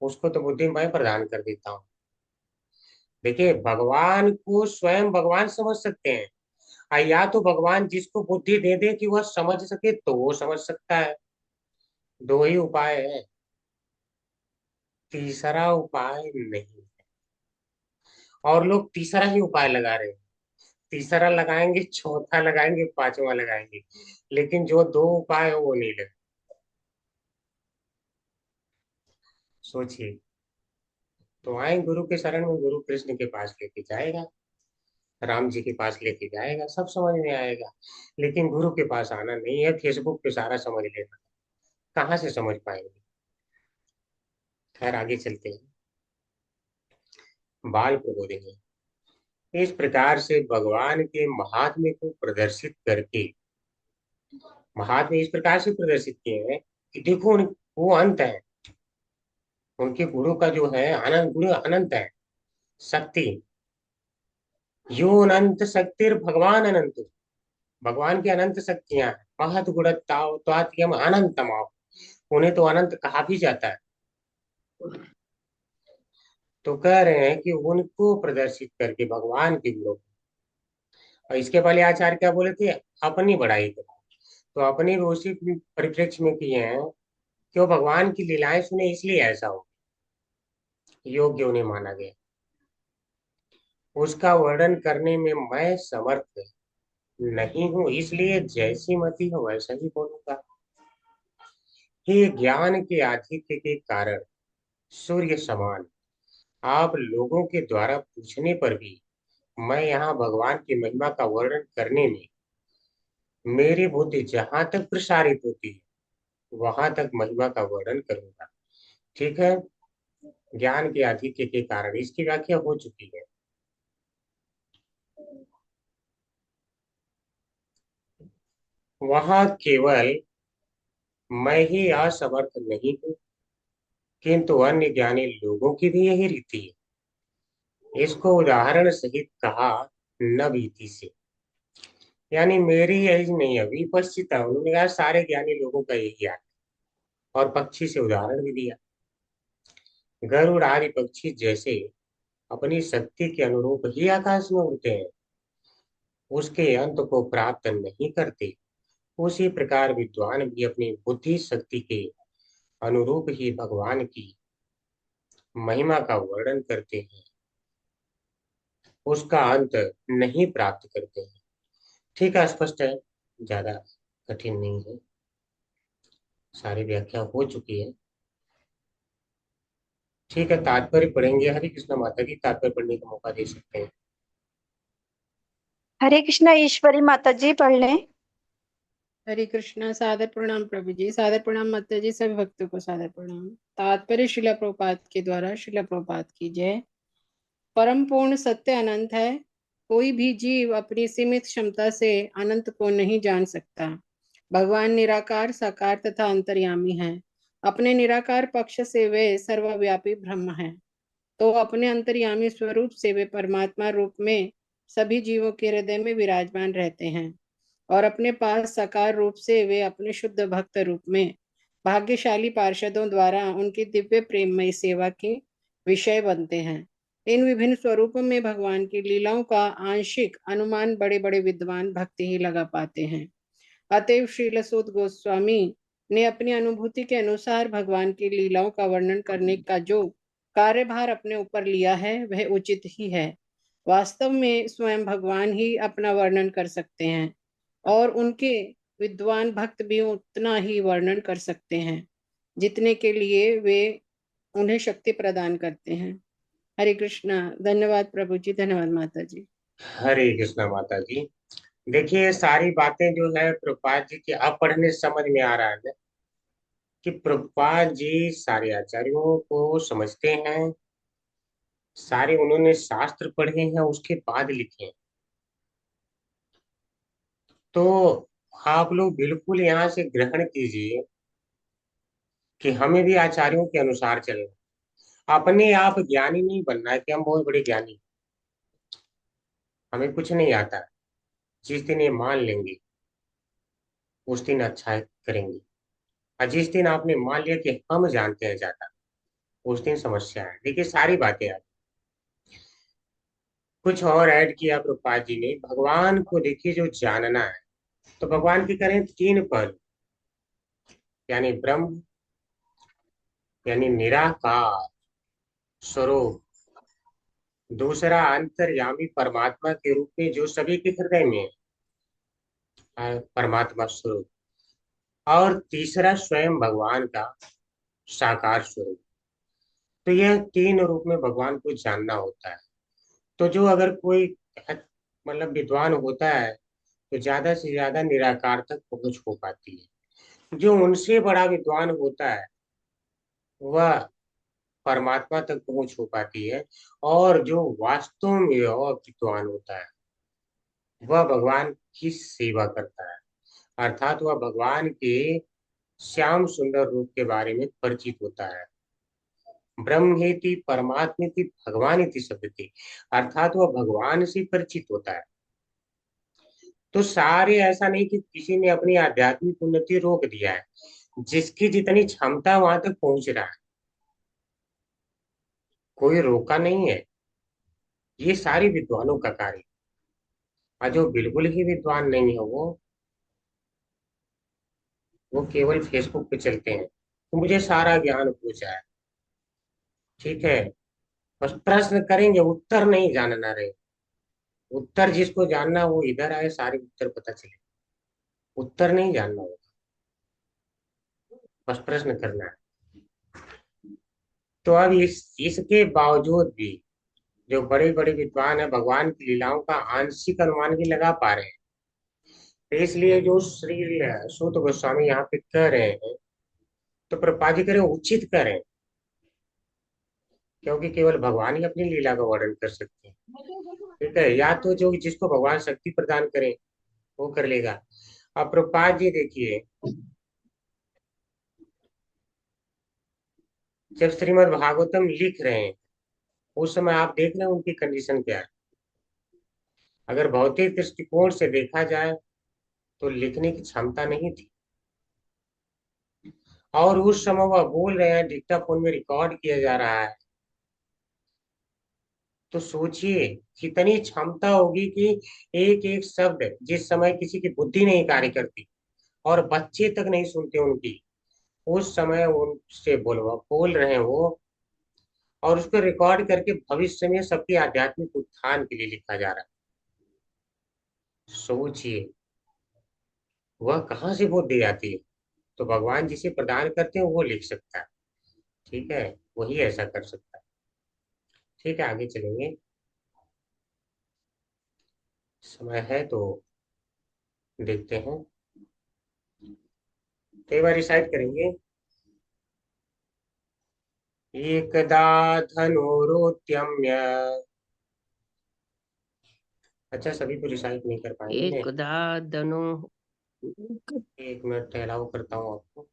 उसको तो बुद्धि मैं प्रदान कर देता हूँ। देखिए भगवान को स्वयं भगवान समझ सकते हैं, या तो भगवान जिसको बुद्धि दे दे कि वह समझ सके तो वो समझ सकता है। दो ही उपाय है, तीसरा उपाय नहीं। और लोग तीसरा ही उपाय लगा रहे हैं, तीसरा लगाएंगे, चौथा लगाएंगे, पांचवा लगाएंगे, लेकिन जो दो उपाय है वो नहीं लगे। सोचिए। तो आए गुरु के शरण में, गुरु कृष्ण के पास लेके जाएगा, राम जी के पास लेके जाएगा, सब समझ में आएगा। लेकिन गुरु के पास आना नहीं है, फेसबुक पे सारा समझ लेना, कहाँ से समझ पाएंगे। खैर आगे चलते हैं। बाल प्रबोधिनी इस प्रकार से भगवान के महात्म्य को प्रदर्शित करके, महात्म्य इस प्रकार से प्रदर्शित किए हैं कि देखो वो अंत है, उनके गुणों का जो है अनंत, गुण अनंत है। शक्ति यो अनंत शक्तिर भगवान अनंत, भगवान की अनंत शक्तियां हैं। महत गुणत्म अनंतम, उन्हें तो अनंत कहा भी जाता है। तो कह रहे हैं कि उनको प्रदर्शित करके भगवान के गुणों, और इसके पहले आचार्य क्या बोले थे, अपनी बड़ाई करो। तो अपनी रोशी परिप्रेक्ष्य में किए हैं कि वो भगवान की लीलाएं सुने, इसलिए ऐसा हो, योग्य उन्हें माना गया। उसका वर्णन करने में मैं समर्थ नहीं हूं, इसलिए जैसी मति हो वैसा ही बोलूंगा। हे ज्ञान के आधिक्य के कारण सूर्य समान आप लोगों के द्वारा पूछने पर भी मैं यहाँ भगवान की महिमा का वर्णन करने में मेरी बुद्धि जहां तक प्रसारित होती है वहां तक महिमा का वर्णन करूंगा। ठीक है, ज्ञान के आधिक्य के कारण इसकी व्याख्या हो चुकी है। वहां केवल मैं ही असमर्थ नहीं हूं, किंतु अन्य ज्ञानी लोगों की भी यही रीति है। इसको उदाहरण सहित कहा न बीती से, यानी मेरी यही नहीं है, विपश्चित है। उन्होंने कहा सारे ज्ञानी लोगों का यही है, और पक्षी से उदाहरण भी दिया। गरुड़ आदि पक्षी जैसे अपनी शक्ति के अनुरूप ही आकाश में उड़ते हैं, उसके अंत को प्राप्त नहीं करते, उसी प्रकार विद्वान भी अपनी बुद्धि शक्ति के अनुरूप ही भगवान की महिमा का वर्णन करते हैं, उसका अंत नहीं प्राप्त करते हैं। ठीक है, स्पष्ट है, ज्यादा कठिन नहीं है, सारी व्याख्या हो चुकी है। ठीक है, तात्पर्य पढ़ेंगे। हरे कृष्ण माता की तात्पर्य पढ़ने का मौका दे सकते हैं। हरे कृष्णा ईश्वरी माता जी पढ़ लें। हरे कृष्णा। सादर प्रणाम प्रभु जी, सादर प्रणाम माता जी, सभी भक्तों को सादर प्रणाम। तात्पर्य शिला प्रभुपाद के द्वारा। शिला प्रभुपाद की जय। परम पूर्ण सत्य अनंत है, कोई भी जीव अपनी सीमित क्षमता से अनंत को नहीं जान सकता। भगवान निराकार, साकार तथा अंतर्यामी हैं। अपने निराकार पक्ष से वे सर्वव्यापी ब्रह्म हैं, तो अपने अंतर्यामी स्वरूप से वे परमात्मा रूप में सभी जीवों के हृदय में विराजमान रहते हैं, और अपने पास साकार रूप से वे अपने शुद्ध भक्त रूप में भाग्यशाली पार्षदों द्वारा उनकी दिव्य प्रेममय सेवा के विषय बनते हैं। इन विभिन्न स्वरूपों में भगवान की लीलाओं का आंशिक अनुमान बड़े बड़े विद्वान भक्त ही लगा पाते हैं। अतएव श्रील सूत गोस्वामी ने अपनी अनुभूति के अनुसार भगवान की लीलाओं का वर्णन करने का जो कार्यभार अपने ऊपर लिया है वह उचित ही है। वास्तव में स्वयं भगवान ही अपना वर्णन कर सकते हैं, और उनके विद्वान भक्त भी उतना ही वर्णन कर सकते हैं जितने के लिए वे उन्हें शक्ति प्रदान करते हैं। हरे कृष्णा। धन्यवाद प्रभु जी, धन्यवाद माता जी। हरे कृष्ण माता जी। देखिए ये सारी बातें जो है प्रभुपाद जी की अब पढ़ने से समझ में आ रहा है कि प्रभुपाद जी सारे आचार्यों को समझते हैं, सारे उन्होंने शास्त्र पढ़े हैं उसके बाद लिखे हैं। तो आप लोग बिल्कुल यहाँ से ग्रहण कीजिए कि हमें भी आचार्यों के अनुसार चलना, अपने आप ज्ञानी नहीं बनना है कि हम बहुत बड़े ज्ञानी, हमें कुछ नहीं आता। जिस दिन ये मान लेंगे उस दिन अच्छा करेंगे। और जिस दिन आपने मान लिया कि हम जानते हैं ज्यादा, उस दिन समस्या है। देखिए सारी बातें आप कुछ और ऐड किया प्रभुपाद जी ने। भगवान को देखिए जो जानना है, तो भगवान की करें तीन पहलू, यानी ब्रह्म, यानी निराकार स्वरूप, दूसरा अंतर्यामी परमात्मा के रूप में जो सभी के हृदय में है, परमात्मा स्वरूप, और तीसरा स्वयं भगवान का साकार स्वरूप। तो यह तीन रूप में भगवान को जानना होता है। तो जो अगर कोई मतलब विद्वान होता है तो ज्यादा से ज्यादा निराकार तक पहुंच हो पाती है। जो उनसे बड़ा विद्वान होता है वह परमात्मा तक पहुंच हो पाती है, और जो वास्तव में वह विद्वान होता है वह भगवान की सेवा करता है, अर्थात वह भगवान के श्याम सुंदर रूप के बारे में परिचित होता है। ब्रह्मेति परमात्मेति भगवानिति शब्दति, अर्थात वह भगवान से परिचित होता है। तो सारे ऐसा नहीं कि किसी ने अपनी आध्यात्मिक उन्नति रोक दिया है, जिसकी जितनी क्षमता वहां तक पहुंच रहा है, कोई रोका नहीं है। ये सारे विद्वानों का कार्य। और जो बिल्कुल ही विद्वान नहीं है वो केवल फेसबुक पे चलते हैं तो मुझे सारा ज्ञान पूछा है, ठीक है, बस प्रश्न करेंगे, उत्तर नहीं जानना रहे। उत्तर जिसको जानना वो इधर आए, सारे उत्तर पता चले। उत्तर नहीं जानना होगा, बस प्रश्न करना है। तो अब इसके बावजूद भी जो बड़े बड़े विद्वान है भगवान की लीलाओं का आंशिक अनुमान भी लगा पा रहे हैं। तो इसलिए जो श्री सूत गोस्वामी यहाँ पे कह रहे हैं, तो प्रभुपाद जी करें उचित करें, क्योंकि केवल भगवान ही अपनी लीला का वर्णन कर सकते हैं। ठीक है, या तो जो जिसको भगवान शक्ति प्रदान करें वो कर लेगा। अब प्रभुपाद जी देखिए, जब श्रीमद् भागवतम लिख रहे हैं उस समय आप देख रहे हैं उनकी कंडीशन क्या है। अगर भौतिक दृष्टिकोण से देखा जाए तो लिखने की क्षमता नहीं थी, और उस समय वह बोल रहे हैं, डिक्टाफोन में रिकॉर्ड किया जा रहा है। तो सोचिए कितनी क्षमता होगी कि एक एक शब्द, जिस समय किसी की बुद्धि नहीं कार्य करती और बच्चे तक नहीं सुनते उनकी, उस समय उनसे बोल रहे हैं वो, और उसको रिकॉर्ड करके भविष्य में सबके आध्यात्मिक उत्थान के लिए लिखा जा रहा है। सोचिए वह कहाँ से बुद्धि आती है। तो भगवान जिसे प्रदान करते हैं वो लिख सकता है, ठीक है, वही ऐसा कर सकता है। ठीक है, आगे चलेंगे, समय है तो देखते हैं। कई बार रिसाइट करेंगे। एकदा धनुरुद्यम्य, अच्छा सभी को रिसाइट नहीं कर पाएंगे। एकदा धनु, एक मिनट अलाउ करता हूँ आपको,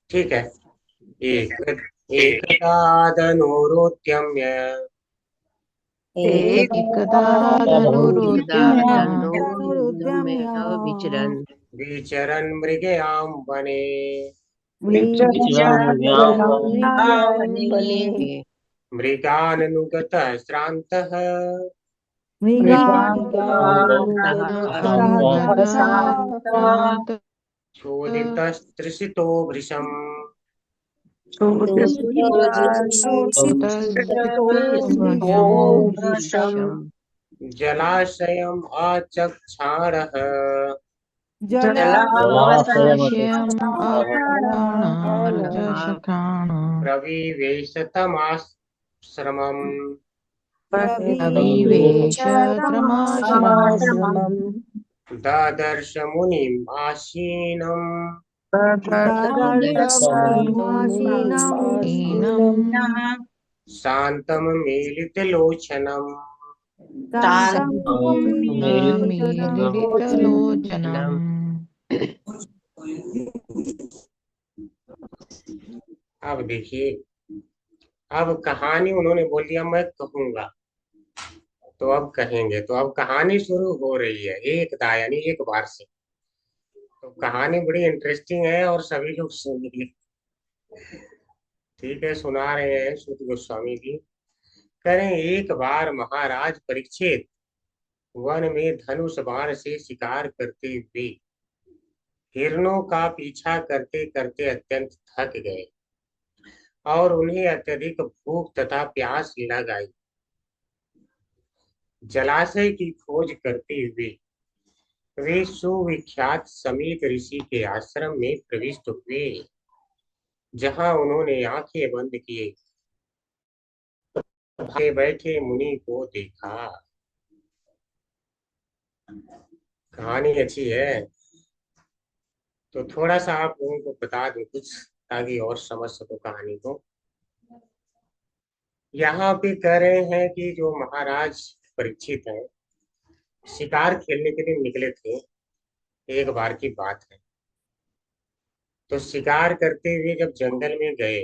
ठीक है। एकदा धनुरुद्यम्य, एकदा धनुरुद्यम्य विचरन् विचरन् मृगयां वने, मृगाननुगतः श्रान्तः, चोदितस्तृषितो वृषम्, जलाशयम् आचक्षारः, प्रविवेश तमाश्रमम्, ददर्श मुनिम् आसीनम्, शान्तं मीलितलोचनम्, अब देखिए, अब कहानी उन्होंने बोल दिया मैं कहूंगा, तो अब कहेंगे। तो अब कहानी शुरू हो रही है, एक दा यानी एक बार से। तो कहानी बड़ी इंटरेस्टिंग है और सभी लोग सुनिए। ठीक है, सुना रहे हैं सूत गोस्वामी जी। करें एक बार महाराज परीक्षित वन में धनुष बाण से शिकार करते हुए हिरणों का पीछा करते करते अत्यंत थक गए और उन्हें अत्यधिक भूख तथा प्यास लग आई। जलाशय की खोज करते हुए वे सुविख्यात समीप ऋषि के आश्रम में प्रविष्ट हुए, जहां उन्होंने आंखें बंद किए बैठे बैठे मुनि को देखा। कहानी अच्छी है, तो थोड़ा सा आप लोगों को बता दूं कुछ, ताकि और समझ सको कहानी को। यहाँ पे कह रहे हैं कि जो महाराज परीक्षित हैं, शिकार खेलने के लिए निकले थे। एक बार की बात है, तो शिकार करते हुए जब जंगल में गए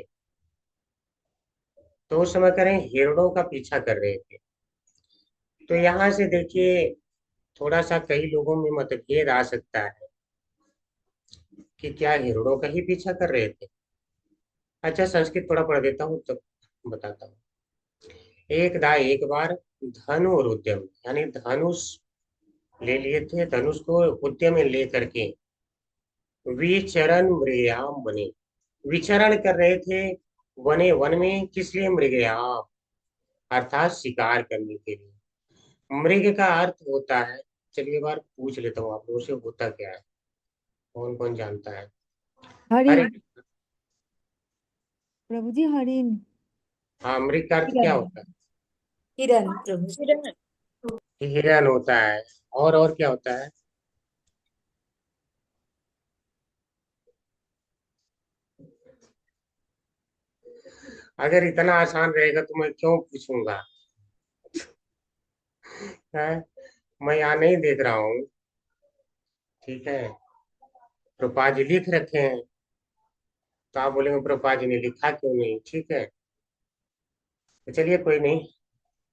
तो उस समय करें हिरणों का पीछा कर रहे थे। तो यहाँ से देखिए, थोड़ा सा कई लोगों में मतभेद आ सकता है कि क्या हिरणों का ही पीछा कर रहे थे। अच्छा, संस्कृत थोड़ा पढ़ देता हूँ तब बताता हूँ। एक बार धनु और उद्यम, यानी धनुष ले लिए थे, धनुष को उद्यम में ले करके विचरण मृगयाम बने, विचरण कर रहे थे वने वन में। किस लिए? मृगयाम, अर्थात शिकार करने के लिए। मृग का अर्थ होता है, चलिए बार पूछ लेता हूँ आप लोगों से, होता क्या है, कौन कौन जानता है? हरिण। हरिण। प्रभु जी हरिण। हाँ, मृग का अर्थ क्या होता है? हिरण प्रभु। हिरण होता है। और क्या होता है? अगर इतना आसान रहेगा तो मैं क्यों पूछूंगा? है? मैं यहाँ नहीं देख रहा हूँ। ठीक है, प्रभुपाद जी लिख रखे हैं, तो आप बोलेंगे प्रभुपाद जी ने लिखा क्यों नहीं? ठीक है, तो चलिए कोई नहीं,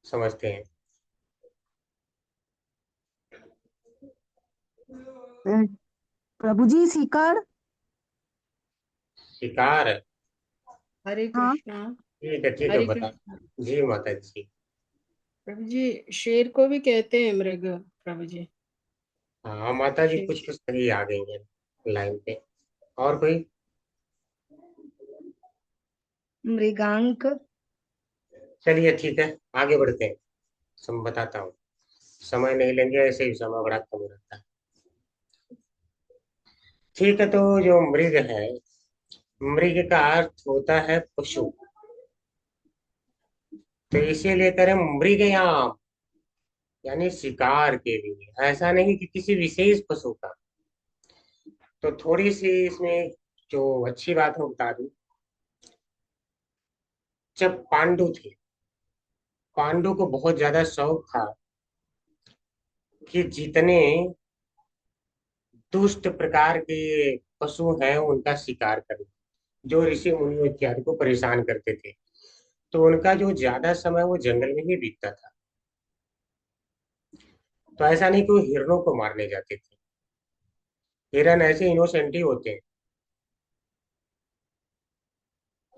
समझते हैं। प्रभु जी शिकार। शिकार। हरे हाँ। कृष्णा। ठीक है, हरे बता। कृष्णा। जी माता जी। प्रभु जी शेर को भी कहते हैं मृग प्रभु जी। हाँ माता जी, शेर। कुछ कुछ सही आ गई है लाइन पे। और कोई? मृगांक। चलिए ठीक है, आगे बढ़ते हैं, सब बताता हूँ। समय नहीं लेंगे, ऐसे ही समय बड़ा कम रहता है। ठीक है, तो जो मृग है, मृग का अर्थ होता है पशु, तो इसीलिए करें मृगयाम, यानी शिकार के लिए, ऐसा नहीं कि किसी विशेष पशु का। तो थोड़ी सी इसमें जो अच्छी बात है बता दूं। जब पांडु थे, पांडु को बहुत ज्यादा शौक था कि जितने दुष्ट प्रकार के पशु हैं उनका शिकार करें, जो ऋषि मुनि इत्यादि को परेशान करते थे। तो उनका जो ज्यादा समय वो जंगल में ही बीतता था। तो ऐसा नहीं कि वो हिरणों को मारने जाते थे, हिरन ऐसे इनोसेंट ही होते हैं।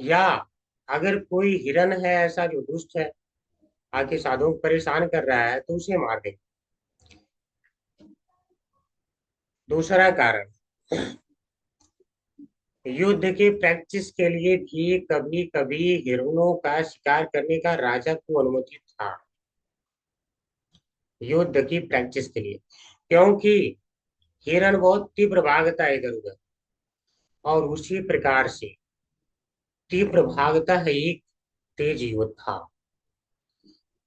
या अगर कोई हिरन है ऐसा जो दुष्ट है, आके साधुओं को परेशान कर रहा है, तो उसे मार दे। दूसरा कारण, युद्ध की प्रैक्टिस के लिए भी कभी कभी हिरणों का शिकार करने का राजा को अनुमति था, युद्ध की प्रैक्टिस के लिए। क्योंकि हिरण बहुत तीव्र भागता है इधर उधर, और उसी प्रकार से तीव्र भागता है एक तेज योद्धा।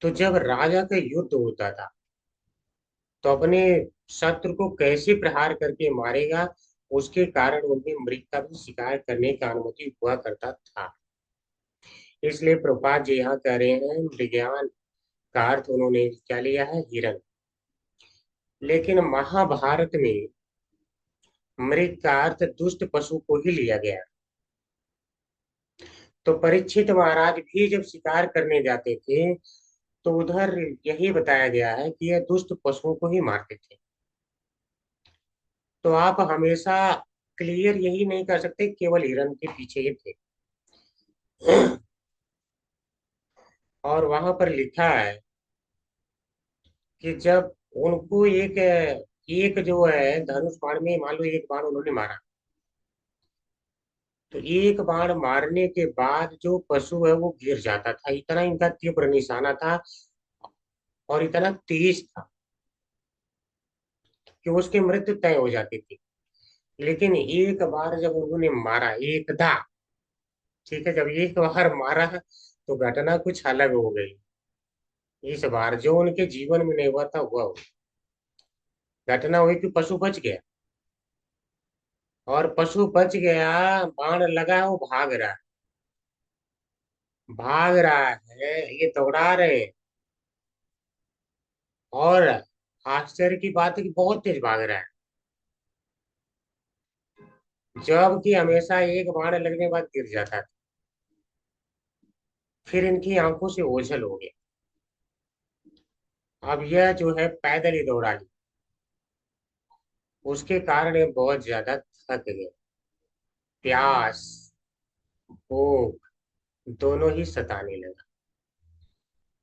तो जब राजा का युद्ध होता था, तो अपने शत्रु को कैसे प्रहार करके मारेगा, उसके कारण उन्हें मृग का भी शिकार करने का अनुमति हुआ करता था। इसलिए प्रभुपाद जी यहाँ कह रहे हैं विज्ञान का अर्थ उन्होंने क्या लिया है? हिरण। लेकिन महाभारत में मृग का अर्थ दुष्ट पशु को ही लिया गया। तो परीक्षित महाराज भी जब शिकार करने जाते थे, तो उधर यही बताया गया है कि यह दुष्ट पशुओं को ही मारते थे। तो आप हमेशा क्लियर यही नहीं कर सकते केवल हिरण के पीछे ही थे। और वहां पर लिखा है कि जब उनको एक जो है धनुष बाण में मान लो एक बाण उन्होंने मारा, तो एक बाण मारने के बाद जो पशु है वो गिर जाता था, इतना इनका तीव्र निशाना था और इतना तेज था कि उसकी मृत्यु तय हो जाती थी। लेकिन एक बार जब उन्होंने मारा एकदा, ठीक है, जब एक बार मारा तो घटना कुछ अलग हो गई। इस बार जो उनके जीवन में नहीं हुआ था हुआ, घटना हुई कि पशु बच गया। और पशु बच गया, बाण लगा, वो भाग रहा है, ये दौड़ा रहे हैं। और आश्चर्य की बात है कि बहुत तेज भाग रहा है, जबकि हमेशा एक बाण लगने के बाद गिर जाता था। फिर इनकी आंखों से ओझल हो गया। अब यह जो है पैदल ही दौड़ा ली, उसके कारण ये बहुत ज्यादा थक गए। प्यास, भूख दोनों ही सताने लगा।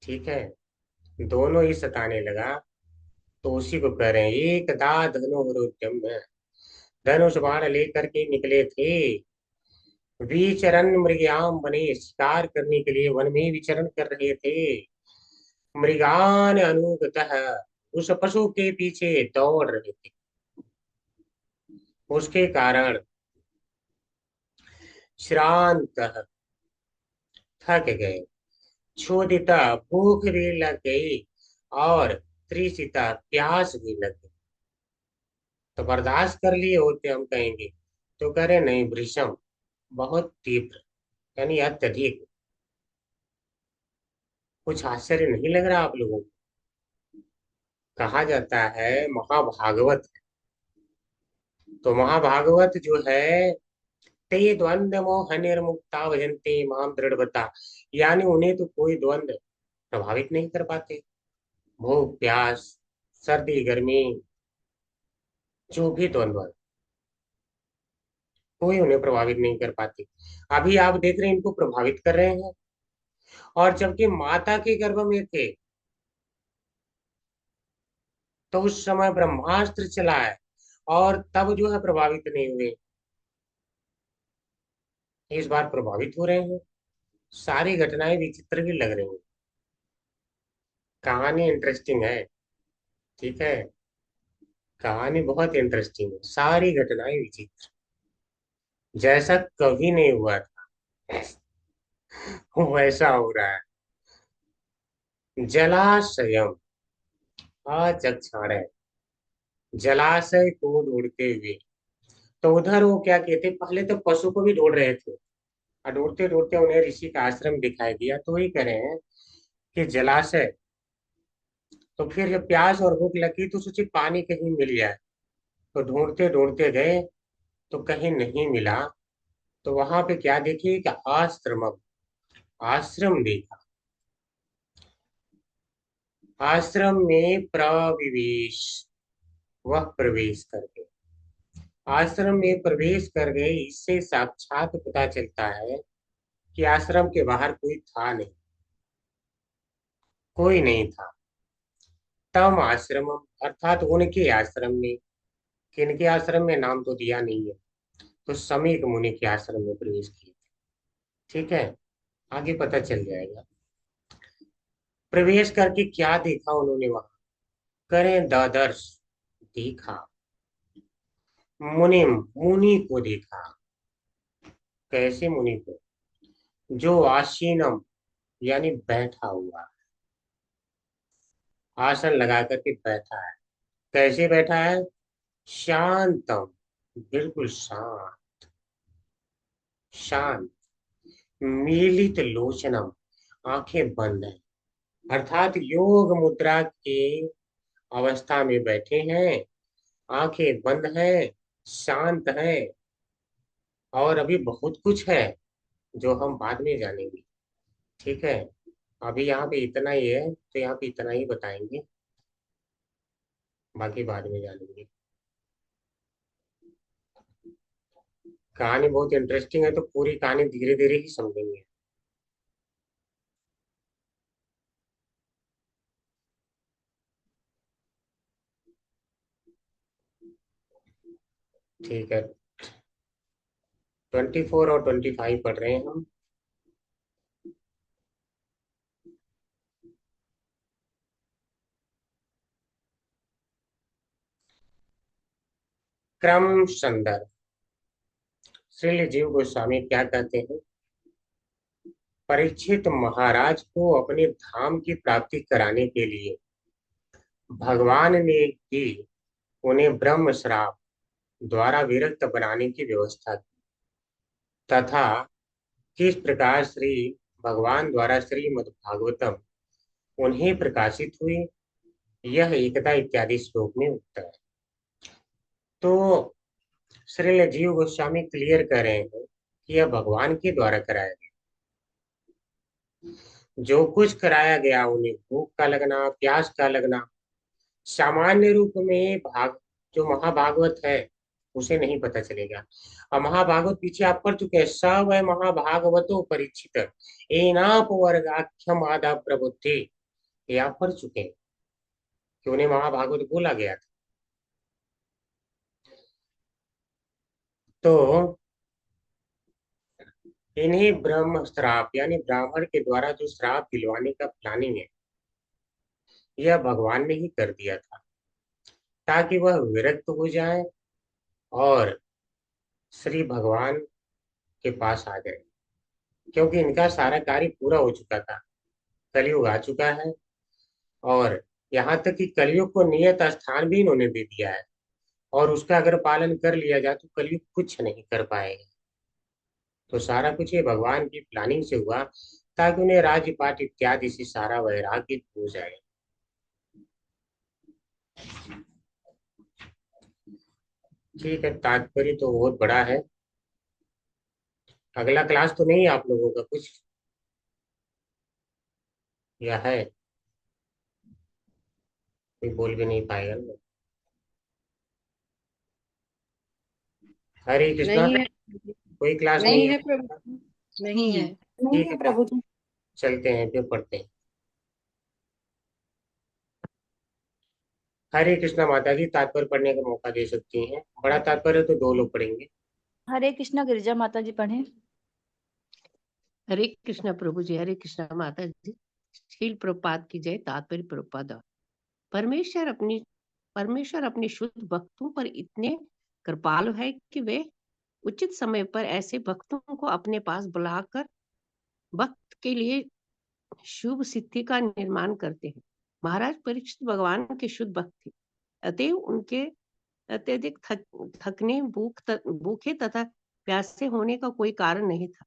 ठीक है, दोनों ही सताने लगा। तो उसी को कह रहे हैं, एक दा धनुरुद्यम में, धनुष बाण लेकर के निकले थे। विचरण मृगयाम बने, शिकार करने के लिए वन में विचरण कर रहे थे। मृगान अनुगतः, उस पशु के पीछे दौड़ रहे थे। उसके कारण श्रांत, थक गए। क्षुधिता, भूख भी लग गई। और तृषिता, प्यास भी लग गई। तो बर्दाश्त कर लिए होते हम कहेंगे, तो कह रहे नहीं, भृशम, बहुत तीव्र, यानी अत्यधिक। कुछ आश्चर्य नहीं लग रहा आप लोगों को? कहा जाता है महाभागवत है। तो महाभागवत जो है, ते द्वंद्व मोह निर्मुक्ता भजन्ते माम दृढ़वता, यानी उन्हें तो कोई द्वंद्व प्रभावित नहीं कर पाते। भूख प्यास, सर्दी गर्मी, जो भी द्वंद्व है, कोई उन्हें प्रभावित नहीं कर पाते। अभी आप देख रहे हैं इनको प्रभावित कर रहे हैं। और जबकि माता के गर्भ में थे, तो उस समय ब्रह्मास्त्र चला है और तब जो है प्रभावित नहीं हुए। इस बार प्रभावित हो रहे हैं। सारी घटनाएं विचित्र भी लग रही हैं। कहानी इंटरेस्टिंग है। ठीक है, कहानी बहुत इंटरेस्टिंग है, सारी घटनाएं विचित्र, जैसा कभी नहीं हुआ था वैसा हो रहा है। जलाशयम अचक्षाण, जलाशय को ढूंढते हुए। तो उधर वो क्या कहते, पहले तो पशु को भी ढूंढ रहे थे, और ढूंढते ढूंढते उन्हें ऋषि का आश्रम दिखाई दिया, तो वही कह रहे हैं कि जलाशय। तो फिर जब प्यास और भूख लगी तो सोचे पानी कहीं मिल जाए, तो ढूंढते ढूंढते गए, तो कहीं नहीं मिला। तो वहां पे क्या देखिए कि आश्रम, आश्रम देखा। आश्रम में प्रविवेश, वह प्रवेश कर गए, आश्रम में प्रवेश कर गए। इससे साक्षात पता चलता है कि आश्रम के बाहर कोई था नहीं, कोई नहीं था। तम आश्रम, अर्थात उनके आश्रम में, किनके आश्रम में नाम तो दिया नहीं है, तो समीक मुनि के आश्रम में प्रवेश किए। ठीक है, आगे पता चल जाएगा। प्रवेश करके क्या देखा उन्होंने वहां, करें दादर्श, देखा। मुनिम, मुनि को देखा। कैसे मुनि को? जो आसीनम, यानी बैठा हुआ, आसन लगा करके बैठा है। कैसे बैठा है? शांतम, बिल्कुल शांत, शांत। मीलित लोचनम, आंखें बंद है, अर्थात योग मुद्रा के अवस्था में बैठे हैं, आंखें बंद हैं, शांत हैं। और अभी बहुत कुछ है जो हम बाद में जानेंगे। ठीक है, अभी यहाँ पे इतना ही है, तो यहाँ पे इतना ही बताएंगे, बाकी बाद में जानेंगे। कहानी बहुत इंटरेस्टिंग है, तो पूरी कहानी धीरे धीरे ही समझेंगे। ठीक है, 24 और 25 पढ़ रहे हैं हम। क्रम संदर्भ। श्री जीव गोस्वामी क्या कहते हैं? परीक्षित महाराज को अपने धाम की प्राप्ति कराने के लिए भगवान ने की उन्हें ब्रह्म श्राप द्वारा विरक्त बनाने की व्यवस्था की, तथा किस प्रकार श्री भगवान द्वारा श्रीमद् भागवतम उन्हें प्रकाशित हुई, यह एकता इत्यादि श्लोक में उत्तर है। तो श्रील जीव गोस्वामी क्लियर कर रहे हैं कि यह भगवान के द्वारा कराया गया। जो कुछ कराया गया उन्हें भूख का लगना, प्यास का लगना, सामान्य रूप में जो महाभागवत है उसे नहीं पता चलेगा। और महाभागवत पीछे आप पढ़ चुके हैं, सब है महाभागवतो परीक्षित एनाप वर्गाख्यम आदा प्रबुद्धि, ये आप पढ़ चुके हैं कि उन्हें महाभागवत बोला गया था। तो इन्हें ब्रह्म श्राप यानी ब्राह्मण के द्वारा जो श्राप दिलवाने का प्लानिंग है, यह भगवान ने ही कर दिया था, ताकि वह विरक्त हो जाए और श्री भगवान के पास आ जाए, क्योंकि इनका सारा कार्य पूरा हो चुका था, कलयुग आ चुका है, और यहाँ तक कि कलयुग को नियत स्थान भी इन्होंने दे दिया है, और उसका अगर पालन कर लिया जाए तो कलयुग कुछ नहीं कर पाएगा। तो सारा कुछ ये भगवान की प्लानिंग से हुआ, ताकि उन्हें राज्यपाट इत्यादि से सारा वैराग्य हो जाए। ठीक है, तात्पर्य तो बहुत बड़ा है। अगला क्लास तो नहीं आप लोगों का कुछ या है? कोई बोल भी नहीं पाएगा ना। हरे कृष्णा। नहीं है, कोई क्लास नहीं नहीं है है? प्रभु, नहीं है। ठीक है प्रभु जी, चलते हैं फिर पढ़ते हैं। हरे कृष्णा माता जी, तात्पर्य पढ़ने का मौका दे सकती हैं। बड़ा तात्पर्य तो 2 लोग पढ़ेंगे। हरे कृष्णा गिरिजा माता जी पढ़े। हरे कृष्णा प्रभु जी, हरे कृष्णा माता जी। शील प्रभुपाद की जय। तात्पर्य प्रभुपाद। परमेश्वर अपने शुद्ध भक्तों पर इतने कृपालु है कि वे उचित समय पर ऐसे भक्तों को अपने पास बुलाकर भक्त के लिए शुभ सिद्धि का निर्माण करते हैं। महाराज परीक्षित भगवान के शुद्ध भक्त थे, अतएव उनके अत्यधिक थकने, भूखे तथा प्यासे होने का कोई कारण नहीं था,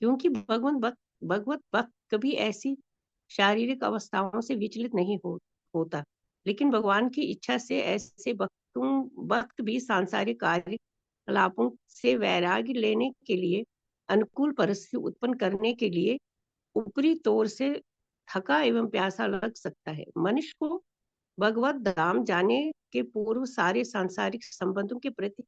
क्योंकि भगवत भक्त कभी ऐसी शारीरिक अवस्थाओं से विचलित नहीं होता, लेकिन भगवान की इच्छा से ऐसे भक्त भी सांसारिक कार्यकलापों से वैराग्य लेने के लिए, अनुकूल परिस्थिति उत्पन्न करने के लिए ऊपरी तौर से थका एवं प्यासा लग सकता है। मनुष्य को भगवत धाम जाने के पूर्व सारे सांसारिक संबंधों के प्रति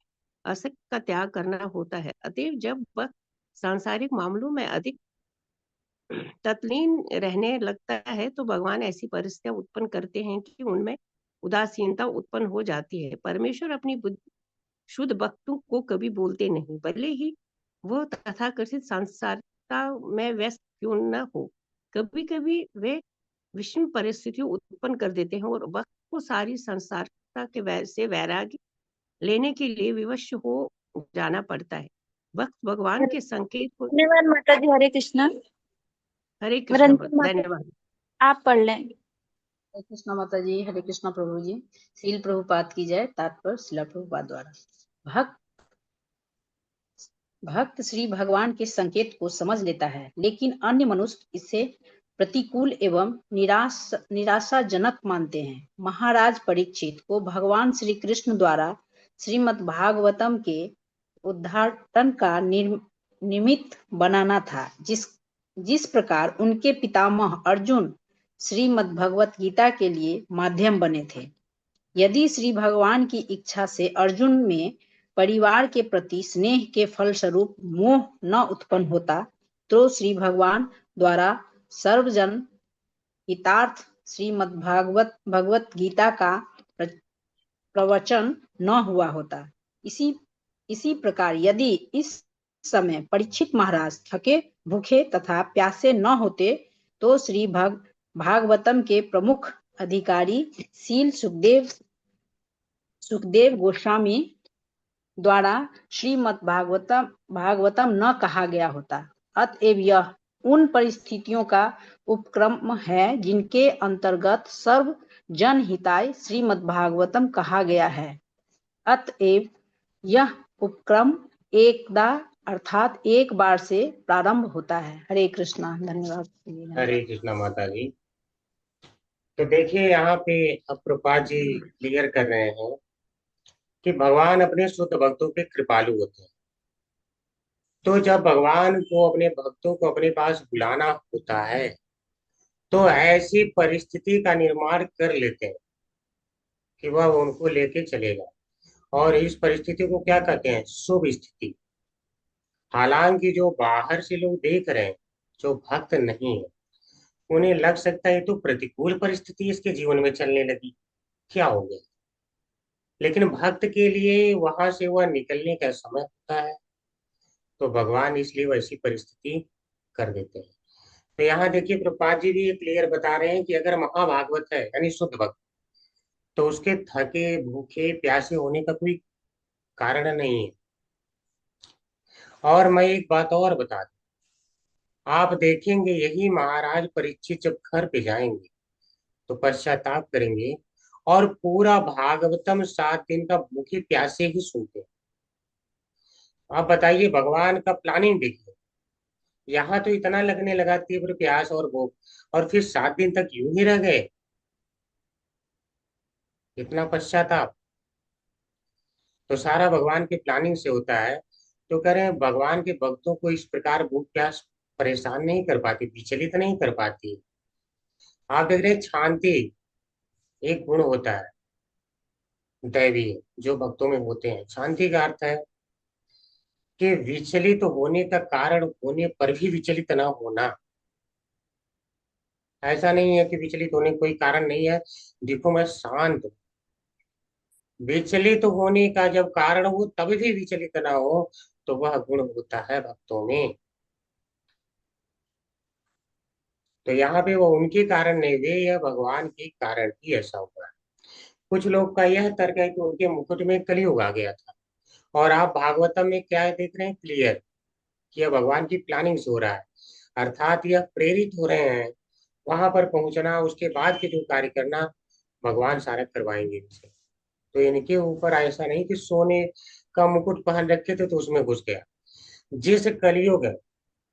आसक्ति का त्याग करना होता है। अतएव जब वह सांसारिक मामलों में अधिक तत्लीन रहने लगता है तो भगवान ऐसी परिस्थितियां उत्पन्न करते हैं कि उनमें उदासीनता उत्पन्न हो जाती है। परमेश्वर अपनी शुद्ध भक्तों को कभी बोलते नहीं, भले ही वो तथाकथित सांसारिकता में व्यस्त क्यों न हो। कभी कभी वे विषम परिस्थितियों उत्पन्न कर देते हैं और भक्त को सारी संसारिकता के से वैराग्य लेने के लिए विवश हो जाना पड़ता है। भक्त भगवान के संकेत को। धन्यवाद माता जी। हरे कृष्णा। हरे कृष्ण। धन्यवाद। आप पढ़ लें। हरे कृष्णा माता जी, हरे कृष्णा प्रभु जी। शील प्रभुपाद की जय। तात्पर्य शिला प्रभुपाद द्वारा। भक्त श्री भगवान के संकेत को समझ लेता है, लेकिन अन्य मनुष्य इसे प्रतिकूल एवं निराशाजनक मानते हैं। महाराज परीक्षित को भगवान श्री कृष्ण द्वारा श्रीमद् भागवतम के उद्घाटन का निमित्त बनाना था, जिस प्रकार उनके पितामह अर्जुन श्रीमद् भगवत गीता के लिए माध्यम बने थे। यदि श्री भगवान की इच्छा से अर्जुन में परिवार के प्रति स्नेह के फलस्वरूप मोह न उत्पन्न होता तो श्री भगवान द्वारा सर्वजन हितार्थ श्रीमद् भगवत गीता का प्रवचन न हुआ होता। इसी प्रकार यदि इस समय परीक्षित महाराज थके भूखे तथा प्यासे न होते तो श्री भागवतम के प्रमुख अधिकारी शील सुखदेव गोस्वामी द्वारा श्रीमद् भागवतम न कहा गया होता। अतएव यह उन परिस्थितियों का उपक्रम है जिनके अंतर्गत सर्व जनहिताय श्रीमद् भागवतम कहा गया है। अतएव यह उपक्रम एकदा अर्थात एक बार से प्रारंभ होता है। हरे कृष्णा। धन्यवाद। हरे कृष्णा माता जी। तो देखिए यहाँ पे अब प्रभुपाद जी क्लियर कर रहे हैं कि भगवान अपने शुद्ध भक्तों पे कृपालु होते हैं। तो जब भगवान को अपने भक्तों को अपने पास बुलाना होता है तो ऐसी परिस्थिति का निर्माण कर लेते हैं कि वह उनको लेके चलेगा। और इस परिस्थिति को क्या कहते हैं? शुभ स्थिति। हालांकि जो बाहर से लोग देख रहे हैं, जो भक्त नहीं है, उन्हें लग सकता है तो प्रतिकूल परिस्थिति इसके जीवन में चलने लगी, क्या हो गया। लेकिन भक्त के लिए वहां से वह निकलने का समय होता है, तो भगवान इसलिए वैसी परिस्थिति कर देते हैं। तो यहाँ देखिए प्रभुपाद जी भी ये क्लियर बता रहे हैं कि अगर महाभागवत है यानी शुद्ध भक्त, तो उसके थके भूखे प्यासे होने का कोई कारण नहीं है। और मैं एक बात और बता दूं, आप देखेंगे यही महाराज परीक्षित जब घर पे जाएंगे तो पश्चाताप करेंगे और पूरा भागवतम 7 दिन का भूखे प्यासे ही सुनते हैं। आप बताइए, भगवान का प्लानिंग देखिए, यहाँ तो इतना लगने लगा तीव्र प्यास और भूख, और फिर 7 दिन तक यूं ही रह गए। इतना पश्चाताप तो सारा भगवान की प्लानिंग से होता है। तो कह रहे हैं भगवान के भक्तों को इस प्रकार भूख प्यास परेशान नहीं कर पाती, विचलित नहीं कर पाती। आप देख रहे हैं शांति एक गुण होता है दैवी, जो भक्तों में होते हैं। शांति का अर्थ है कि विचलित होने का कारण होने पर भी विचलित ना होना। ऐसा नहीं है कि विचलित होने का कोई कारण नहीं है, देखो मैं शांत हूं। विचलित होने का जब कारण हो तब भी विचलित ना हो, तो वह गुण होता है भक्तों में। तो यहाँ पे वो उनके कारण नहीं वे, यह भगवान के कारण ही ऐसा हुआ है। कुछ लोग का यह तर्क है कि उनके मुकुट में कलयुग आ गया था, और आप भागवतम में क्या देख रहे हैं क्लियर कि यह भगवान की प्लानिंग से हो रहा है, अर्थात यह प्रेरित हो रहे हैं वहां पर पहुंचना, उसके बाद के जो कार्य करना भगवान सारा करवाएंगे इनसे। तो इनके ऊपर ऐसा नहीं कि सोने का मुकुट पहन रखे थे तो उसमें घुस गया। जिस कलयुग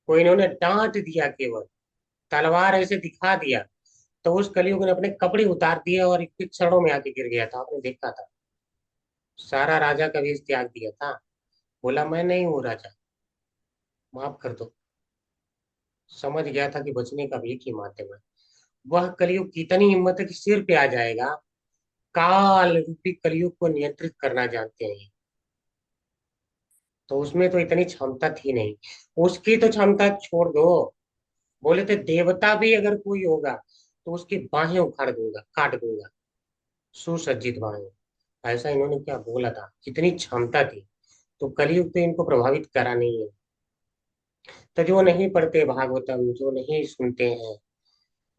को इन्होंने डांट दिया, केवल तलवार ऐसे दिखा दिया, तो उस कलयुग ने अपने कपड़े उतार दिए और इसके चरणों में आके गिर गया था। आपने देखा था, सारा राजा का वेश त्याग दिया था, बोला मैं नहीं हूं राजा, माफ कर दो। समझ गया था कि बचने का भी एक ही माध्यम है। वह कलयुग की इतनी हिम्मत है कि सिर पे आ जाएगा। काल रूपी कलयुग को नियंत्रित करना जानते हैं, तो उसमें तो इतनी क्षमता थी नहीं। उसकी तो क्षमता छोड़ दो, बोले थे देवता भी अगर कोई होगा तो उसकी बाहें उखाड़ दूंगा, काट दूंगा, सुसज्जित बाहें। ऐसा इन्होंने क्या बोला था, कितनी क्षमता थी। तो कलयुग तो इनको प्रभावित करा नहीं है। तो जो नहीं पढ़ते भागवतम, जो नहीं सुनते हैं,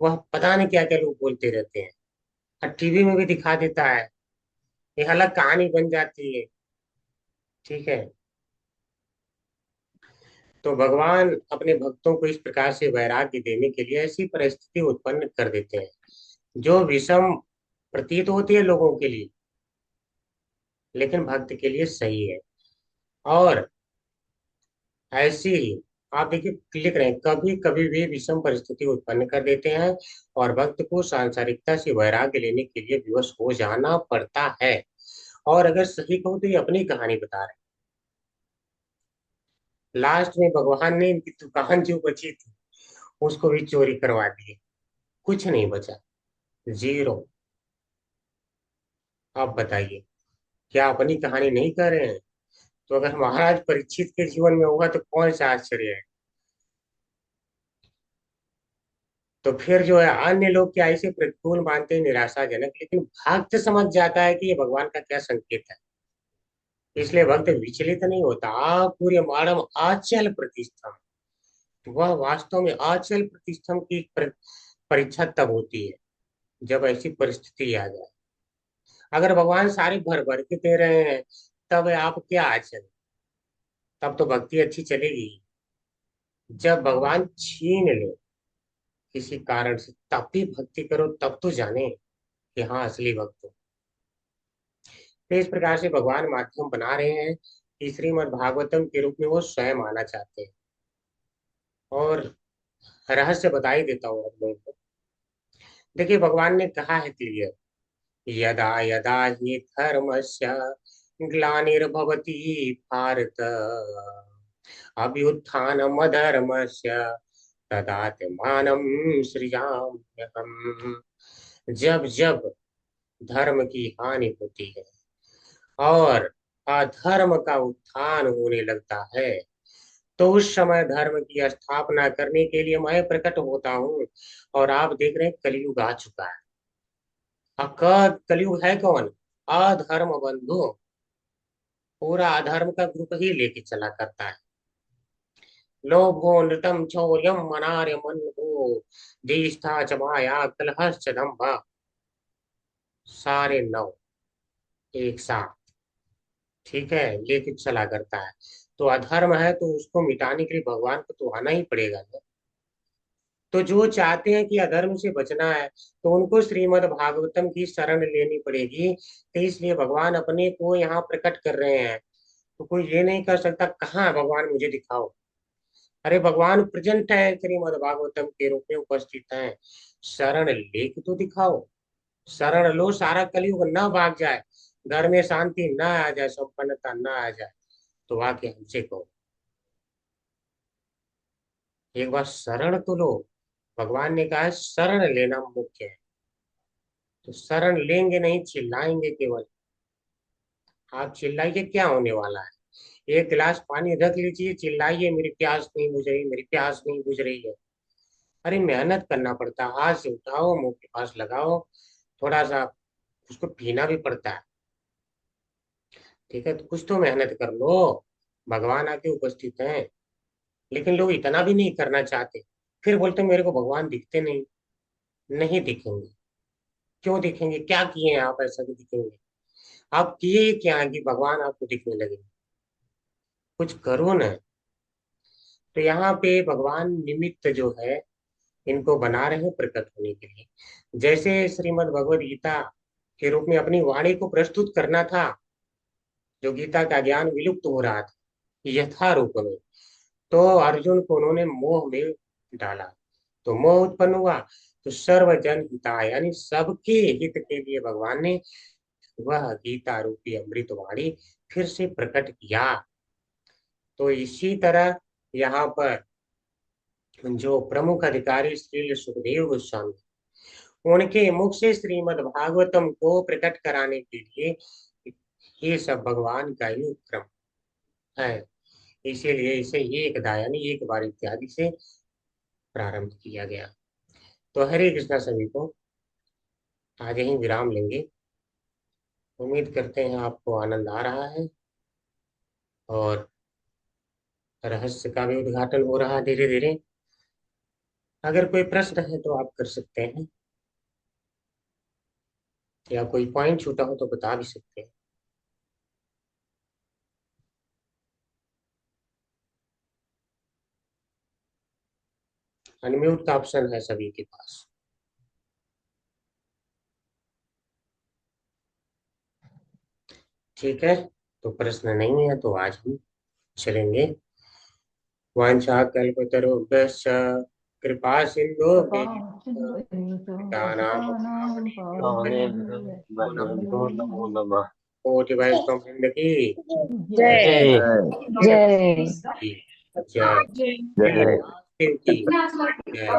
वह पता नहीं क्या क्या लोग बोलते रहते हैं, और टीवी में भी दिखा देता है, ये अलग कहानी बन जाती है। ठीक है, तो भगवान अपने भक्तों को इस प्रकार से वैराग्य देने के लिए ऐसी परिस्थिति उत्पन्न कर देते हैं जो विषम प्रतीत होती है लोगों के लिए, लेकिन भक्त के लिए सही है। और ऐसी ही आप देखिए लिख रहे हैं, कभी कभी वे विषम परिस्थिति उत्पन्न कर देते हैं और भक्त को सांसारिकता से वैराग्य लेने के लिए विवश हो जाना पड़ता है। और अगर सही कहूं तो ये अपनी कहानी बता रहे हैं। लास्ट में भगवान ने इनकी दुकान जो बची थी उसको भी चोरी करवा दिए, कुछ नहीं बचा, जीरो। आप बताइए, क्या अपनी कहानी नहीं कह रहे हैं? तो अगर महाराज परीक्षित के जीवन में होगा तो कौन सा आश्चर्य है। तो फिर जो है अन्य लोग क्या इसे प्रतिकूल मानते हैं, निराशाजनक, लेकिन भक्त समझ जाता है कि ये भगवान का क्या संकेत है, इसलिए भक्त विचलित नहीं होता। पूरे मानव आचल प्रतिष्ठम, वह वास्तव में आचल प्रतिष्ठम की परीक्षा तब होती है जब ऐसी परिस्थिति आ जाए। अगर भगवान सारे भर भर के दे रहे हैं तब आप क्या आचल, तब तो भक्ति अच्छी चलेगी। जब भगवान छीन ले किसी कारण से तब भी भक्ति करो, तब तो जाने कि हाँ असली भक्त हो। तो इस प्रकार से भगवान माध्यम बना रहे हैं कि श्रीमद् भागवतम के रूप में वो स्वयं आना चाहते हैं। और रहस्य बता ही देता हूँ आप लोगों को। देखिए भगवान ने कहा है क्लियर, यदा यदा हि धर्मस्य ग्लानिर्भवति भारत अभ्युत्थानम् अधर्मस्य तदात्मानं सृजाम्यहम्। जब जब धर्म की हानि होती है और अधर्म का उत्थान होने लगता है तो उस समय धर्म की स्थापना करने के लिए मैं प्रकट होता हूँ। और आप देख रहे हैं कलयुग आ चुका है। कलयुग है कौन? अधर्म बंधु, पूरा अधर्म का ग्रुप ही लेके चला करता है। लोभो नृतम चौर्यम मनार्य मनो ज्येष्ठा च माया कलहश्च दंभ, सारे 9 एक साथ, ठीक है, लेके चला करता है। तो अधर्म है तो उसको मिटाने के लिए भगवान को तो आना ही पड़ेगा ना। तो जो चाहते हैं कि अधर्म से बचना है तो उनको श्रीमद् भागवतम की शरण लेनी पड़ेगी। तो इसलिए भगवान अपने को यहाँ प्रकट कर रहे हैं। तो कोई ये नहीं कर सकता कहाँ है भगवान, मुझे दिखाओ। अरे भगवान प्रेजेंट है, श्रीमद् भागवतम के रूप में उपस्थित हैं। शरण लेके तो दिखाओ, शरण लो, सारा कलयुग न भाग जाए, घर में शांति न आ जाए, संपन्नता न आ जाए, तो आके हमसे कहो, एक बार शरण तो लो। भगवान ने कहा है शरण लेना मुख्य है। तो शरण लेंगे नहीं, चिल्लाएंगे केवल। आप चिल्लाइए, क्या होने वाला है? एक गिलास पानी रख लीजिए, चिल्लाइए मेरी प्यास नहीं बुझ रही, मेरी प्यास नहीं बुझ रही है। अरे मेहनत करना पड़ता है, हाथ से उठाओ, मुंह के पास लगाओ, थोड़ा सा उसको पीना भी पड़ता है, ठीक है। तो कुछ तो मेहनत कर लो, भगवान आके उपस्थित हैं। लेकिन लोग इतना भी नहीं करना चाहते, फिर बोलते मेरे को भगवान दिखते नहीं। नहीं दिखेंगे, क्यों दिखेंगे? क्या किए हैं आप ऐसा कि दिखेंगे? आप किए क्या है कि भगवान आपको दिखने लगे? कुछ करो ना। तो यहाँ पे भगवान निमित्त जो है इनको बना रहे हैं प्रकट होने के लिए। जैसे श्रीमद् भगवद गीता के रूप में अपनी वाणी को प्रस्तुत करना था, जो गीता का ज्ञान विलुप्त हो रहा था यथा रूप में, तो अर्जुन को उन्होंने मोह में डाला, तो मोह उत्पन्न हुआ। तो सर्वजन हिताय यानी सबके हित के लिए भगवान ने वह गीता रूपी अमृतवाणी फिर से प्रकट किया। तो इसी तरह यहाँ पर जो प्रमुख अधिकारी श्री सुखदेव गोस्वामी, उनके मुख से श्रीमद् भागवतम को प्रकट कराने के लिए ये सब भगवान का ही क्रम है। इसीलिए इसे एक दायानी एक बार इत्यादि से प्रारंभ किया गया। तो हरे कृष्णा सभी को, आज यहीं विराम लेंगे। उम्मीद करते हैं आपको आनंद आ रहा है और रहस्य का भी उद्घाटन हो रहा है धीरे धीरे। अगर कोई प्रश्न है तो आप कर सकते हैं, या कोई पॉइंट छूटा हो तो बता भी सकते हैं। अनम्यूट का ऑप्शन है सभी के पास। ठीक है, तो प्रश्न नहीं है तो आज हम चलेंगे। वांछा कल्पतरुभ्यश्च कृपा सिंधु नमो नमः। कोटि वैष्णव वृंद की जय जय जय जय शिव की जय,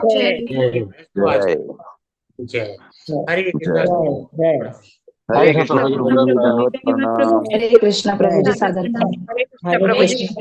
जय कोटि वैष्णव जय जय। हरे कृष्णा। जय। हरे कृष्ण प्रभु जी, दंडवत प्रणाम। हरे कृष्ण प्रभु जी, सादर प्रणाम। हरे कृष्ण हरे प्रभु जी। कृष्ण